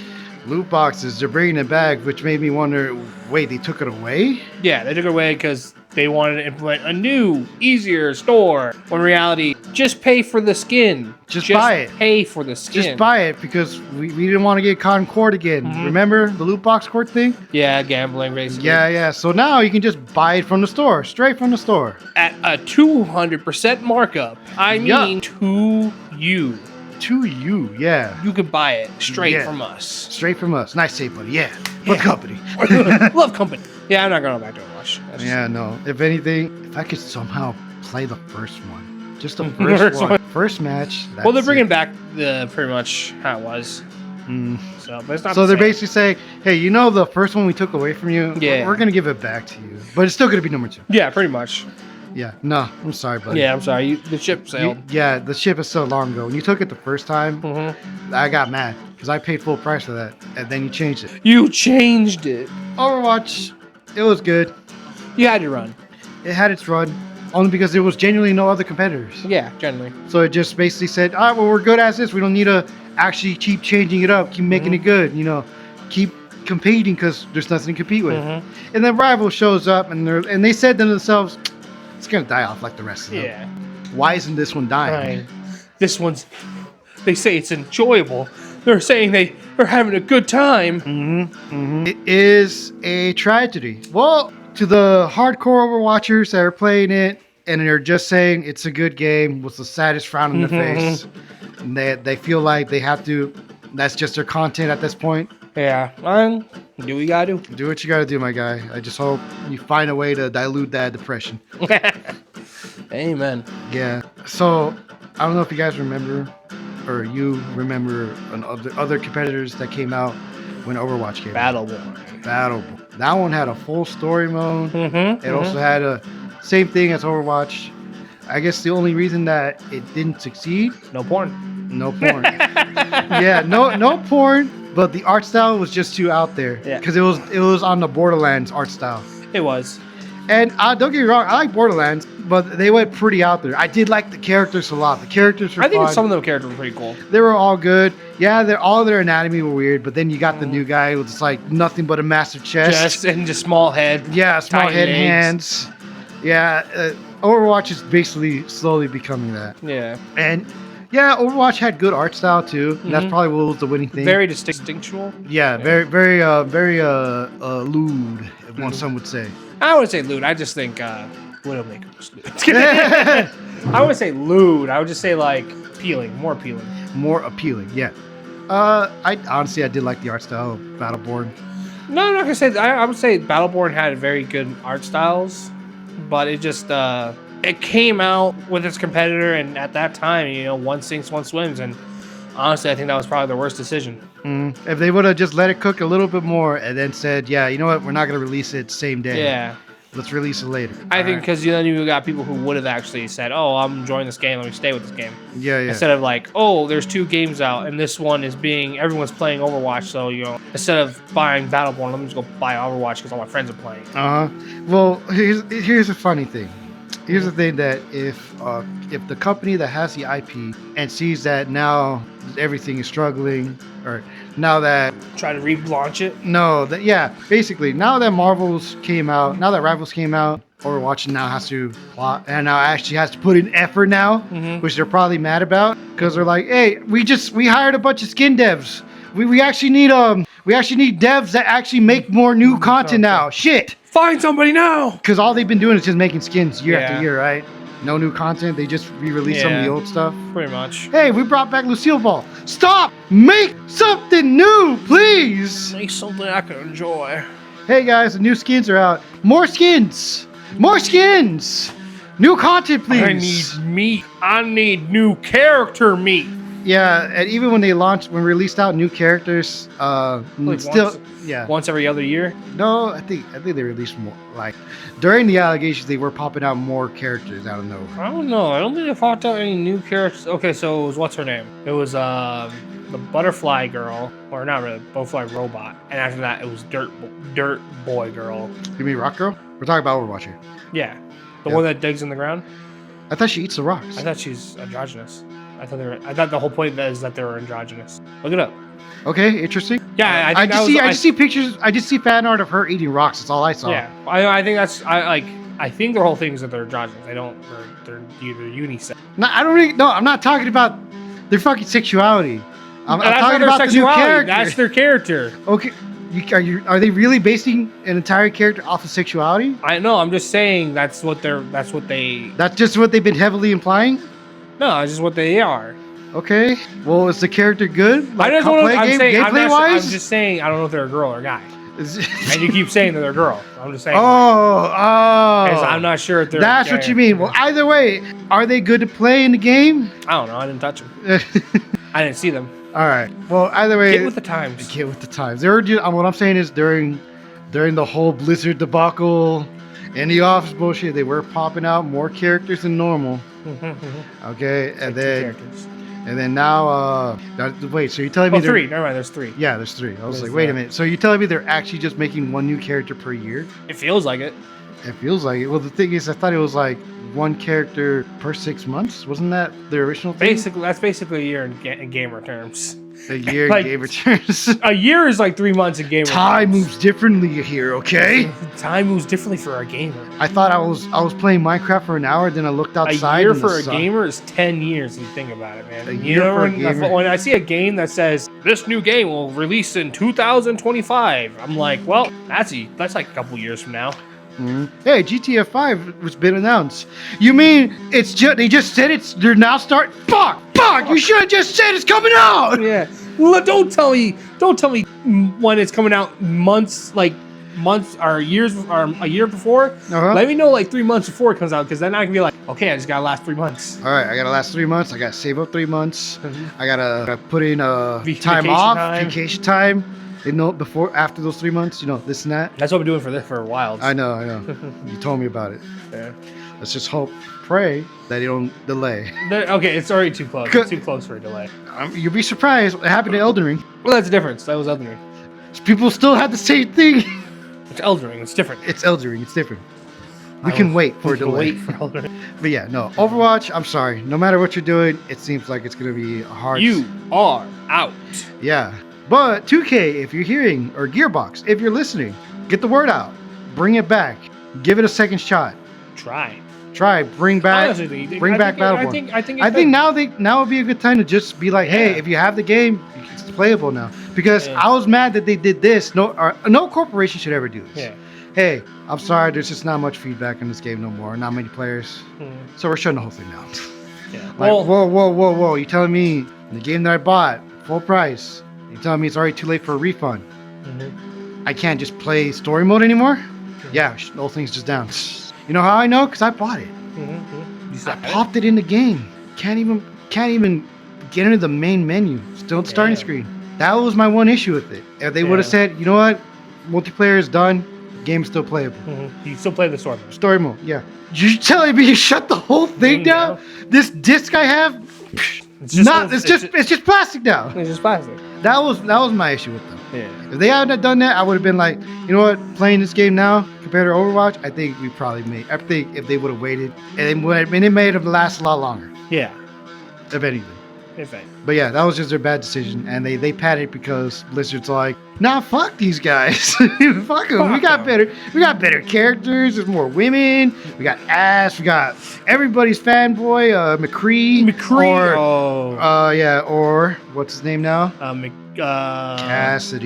Loot boxes. They're bringing it back, which made me wonder. Wait, they took it away? Yeah, they took it away because they wanted to implement a new, easier store. When in reality, just pay for the skin. Just buy it. Pay for the skin. Just buy it because we didn't want to get caught in court again. Remember the loot box court thing? Yeah, gambling basically. Yeah. So now you can just buy it from the store, straight from the store. At a 200% markup. I mean to you. To you, yeah. You can buy it straight from us. Straight from us. Nice save, buddy. Yeah. Love company. Love company. Yeah, I'm not going back to Overwatch. Yeah, no. If anything, if I could somehow play the first one. Just the first one. First match. Well, they're bringing back pretty much how it was. So, but it's not. So they're basically saying, hey, you know the first one we took away from you? Yeah. We're going to give it back to you. But it's still going to be number 2. Yeah, pretty much. Yeah. No, I'm sorry, buddy. Yeah, I'm sorry. The ship sailed. Yeah, the ship is so long ago. When you took it the first time, I got mad because I paid full price for that. And then you changed it. You changed it. Overwatch, it was good. You had to run. It had its run. Only because there was genuinely no other competitors. Yeah, generally. So it just basically said, all right, well, we're good as this. We don't need to actually keep changing it up, keep making it good, keep competing because there's nothing to compete with. And then Rival shows up and they said to themselves, it's going to die off like the rest of them. Yeah. Why isn't this one dying? This one's, they say it's enjoyable. They're saying they are having a good time. It is a tragedy. Well, to the hardcore Overwatchers that are playing it, and they're just saying it's a good game with the saddest frown on their face. And they feel like they have to, that's just their content at this point. Yeah. Do what you gotta do. Do what you gotta do, my guy. I just hope you find a way to dilute that depression. Amen. Yeah. So, I don't know if you guys remember, or you remember other competitors that came out when Overwatch came out. Battleborn. That one had a full story mode. It also had a same thing as Overwatch. I guess the only reason that it didn't succeed, no porn. Yeah, no porn, but the art style was just too out there. Yeah. Because it was on the Borderlands art style. It was. And don't get me wrong, I like Borderlands, but they went pretty out there. I did like the characters a lot. The characters were I think fun. some of the characters were pretty cool. They were all good. Yeah, all their anatomy were weird, but then you got the new guy with like nothing but a massive chest. And just small head. Yeah, small head, legs. hands. Yeah, Overwatch is basically slowly becoming that. Yeah. And yeah, Overwatch had good art style too. And that's probably what was the winning thing. Very distinctual. Yeah, very lewd, if some would say. I wouldn't say lewd. I just think Widowmaker was lewd. I wouldn't say lewd. I would just say like appealing, more appealing. More appealing, yeah. I did like the art style of Battleborn. No, I'm not gonna say. I would say Battleborn had very good art styles, but it just it came out with its competitor, and at that time, one sinks, one swims, and honestly, I think that was probably the worst decision. If they would have just let it cook a little bit more and then said, yeah, you know what, we're not gonna release it same day. Yeah. Let's release it later. I think because then you got people who would have actually said, "Oh, I'm enjoying this game. Let me stay with this game." Yeah. Instead of like, "Oh, there's 2 games out, and this one is everyone's playing Overwatch." So instead of buying Battleborn, let me just go buy Overwatch because all my friends are playing. Well, here's a funny thing. Here's the thing that if the company that has the IP and sees that now everything is struggling, or now that try to relaunch it. Basically now that Rivals came out, Overwatch now has to plot and now actually has to put in effort now, which they're probably mad about because they're like, hey, we hired a bunch of skin devs. We actually need devs that actually make more new content now. Shit. Find somebody now. Because all they've been doing is just making skins year after year, right? No new content. They just re-release some of the old stuff. Pretty much. Hey, we brought back Lucille Ball. Stop! Make something new, please! Make something I can enjoy. Hey guys, the new skins are out. More skins! More skins! New content, please! I need meat. I need new character meat. Yeah, and even when they released out new characters, once every other year. No, I think they released more. Like during the allegations, they were popping out more characters out of nowhere. I don't know. I don't think they popped out any new characters. Okay, so it was what's her name? It was the butterfly girl, or not really, butterfly robot. And after that, it was dirt boy girl. You mean rock girl? We're talking about Overwatch here. Yeah, the one that digs in the ground. I thought she eats the rocks. I thought she's androgynous. I thought the whole point is that they were androgynous. Look it up. Okay, interesting. Yeah, I just see pictures. I just see fan art of her eating rocks. That's all I saw. Yeah, I think that's I think their whole thing is that they're androgynous. They're either unisex. No, I don't really. No, I'm not talking about their fucking sexuality. I'm talking about the new character. That's their character. Okay, are they really basing an entire character off of sexuality? I know. I'm just saying that's just what they've been heavily implying. No, it's just what they are. Okay. Well, is the character good? Like, gameplay-wise? I'm just saying I don't know if they're a girl or a guy. And you keep saying that they're a girl. I'm just saying. I'm not sure if they're. That's what you mean. Well, either way, are they good to play in the game? I don't know. I didn't touch them. I didn't see them. All right. Well, either way, Get with the times. Get with the times. They were just, what I'm saying is during the whole Blizzard debacle and the Office bullshit, they were popping out more characters than normal. Okay, and then now, wait. So you're telling me three? Never mind. There's three. Yeah, there's three. I was like, wait a minute. So you're telling me they're actually just making one new character per year? It feels like it. It feels like it. Well, the thing is, I thought it was like one character per 6 months. Wasn't that the original thing? That's basically a year in gamer terms. A year in gamer terms. A year is like 3 months in gamer Time terms. moves differently here, okay? Time moves differently for a gamer. I thought I was playing Minecraft for an hour, then I looked outside. A year for a gamer is 10 years if you think about it, man. A year for a gamer. When I see a game that says this new game will release in 2025, I'm like, well, that's like a couple years from now. Mm-hmm. Hey, GTA 5 was been announced. You mean they just said they're now starting? Fuck! You should have just said it's coming out. Yeah. Well, don't tell me when it's coming out months or years or a year before. Let me know like 3 months before it comes out, because then I can be like, okay, I just gotta last 3 months. All right, I gotta last 3 months. I gotta save up 3 months. Mm-hmm. I gotta put in vacation time. After those 3 months, this and that. That's what we're doing for a while. I know. You told me about it. Yeah. Let's just pray that they don't delay. Okay, it's already too close. It's too close for a delay. You'll be surprised what happened to Elden Ring. Well, that's the difference. That was Elden Ring. People still had the same thing. It's Elden Ring. It's different. It's Elden Ring. It's different. We can wait for a delay. Wait for Elden Ring. But yeah, no. Overwatch, I'm sorry. No matter what you're doing, it seems like it's going to be hard. You are out. Yeah. But 2K, if you're hearing, or Gearbox, if you're listening, get the word out. Bring it back. Give it a second shot. Try. Bring back Battleborn. I think now would be a good time to just be like, hey, if you have the game, it's playable now. Because I was mad that they did this. No corporation should ever do this. Yeah. Hey, I'm sorry, there's just not much feedback in this game no more. Not many players. So we're shutting the whole thing down. Yeah. Like, whoa. You telling me the game that I bought, full price, you telling me it's already too late for a refund? I can't just play story mode anymore? Yeah, the whole thing's just down. You know how I know? Because I bought it. I popped it in the game. Can't even get into the main menu. Still at the starting screen. That was my one issue with it. If they would have said, you know what, multiplayer is done, game's still playable. You still play the story mode. Story mode, yeah. You're telling me you shut the whole thing down? This disc I have, it's just plastic now. It's just plastic. That was my issue with them. Yeah. If they hadn't done that, I would have been like, you know what, playing this game now compared to Overwatch, I think we probably made. I think if they would have waited, and it made it last a lot longer. Yeah. If anything. If anything. But yeah, that was just their bad decision, and they panicked because Blizzard's like, nah, fuck these guys. Fuck them. We got better characters. There's more women. We got Ash. We got everybody's fanboy, McCree. Or what's his name now? Cassidy.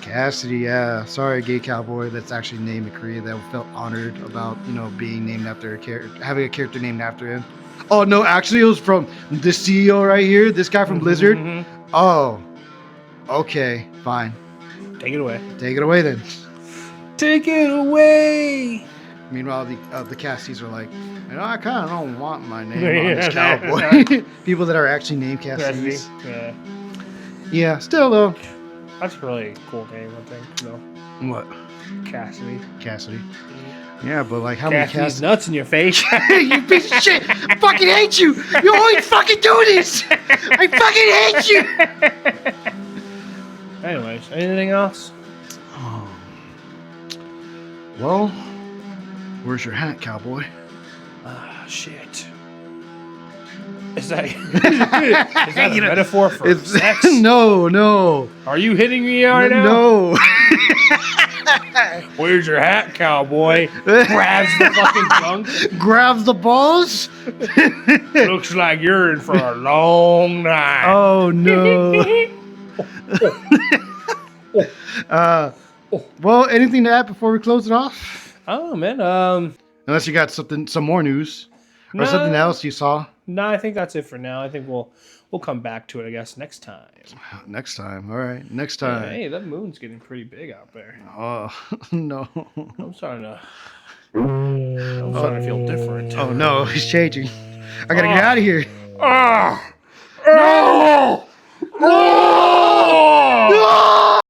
Cassidy, yeah. Sorry, gay cowboy that's actually named McCree. That felt honored about, being named after having a character named after him. Oh, no, actually, it was from the CEO right here, this guy from Blizzard. Oh, okay, fine. Take it away. Take it away, then. Take it away. Meanwhile, the casties are like, I kind of don't want my name on this cowboy. People that are actually named casties. Yeah. Yeah, still, though. That's a really cool name, I think. What? Cassidy. Yeah, but like how Cassidy's many Cassidy? Nuts in your face. You piece of shit! I fucking hate you! You always fucking do this! I fucking hate you! Anyways, anything else? Oh. Well, where's your hat, cowboy? Shit. Is that a metaphor for sex? No. Are you hitting me right now? No. Where's your hat, cowboy? Grabs the fucking junk. Grabs the balls. Looks like you're in for a long night. Oh, no. Well, anything to add before we close it off? Oh, man. Unless you got some more news. Or something else you saw. No, I think that's it for now. I think we'll come back to it, I guess, next time. Next time. All right. Next time. Yeah, hey, that moon's getting pretty big out there. Oh, no. I'm starting to feel different. Oh, no. He's changing. I got to get out of here. No! No!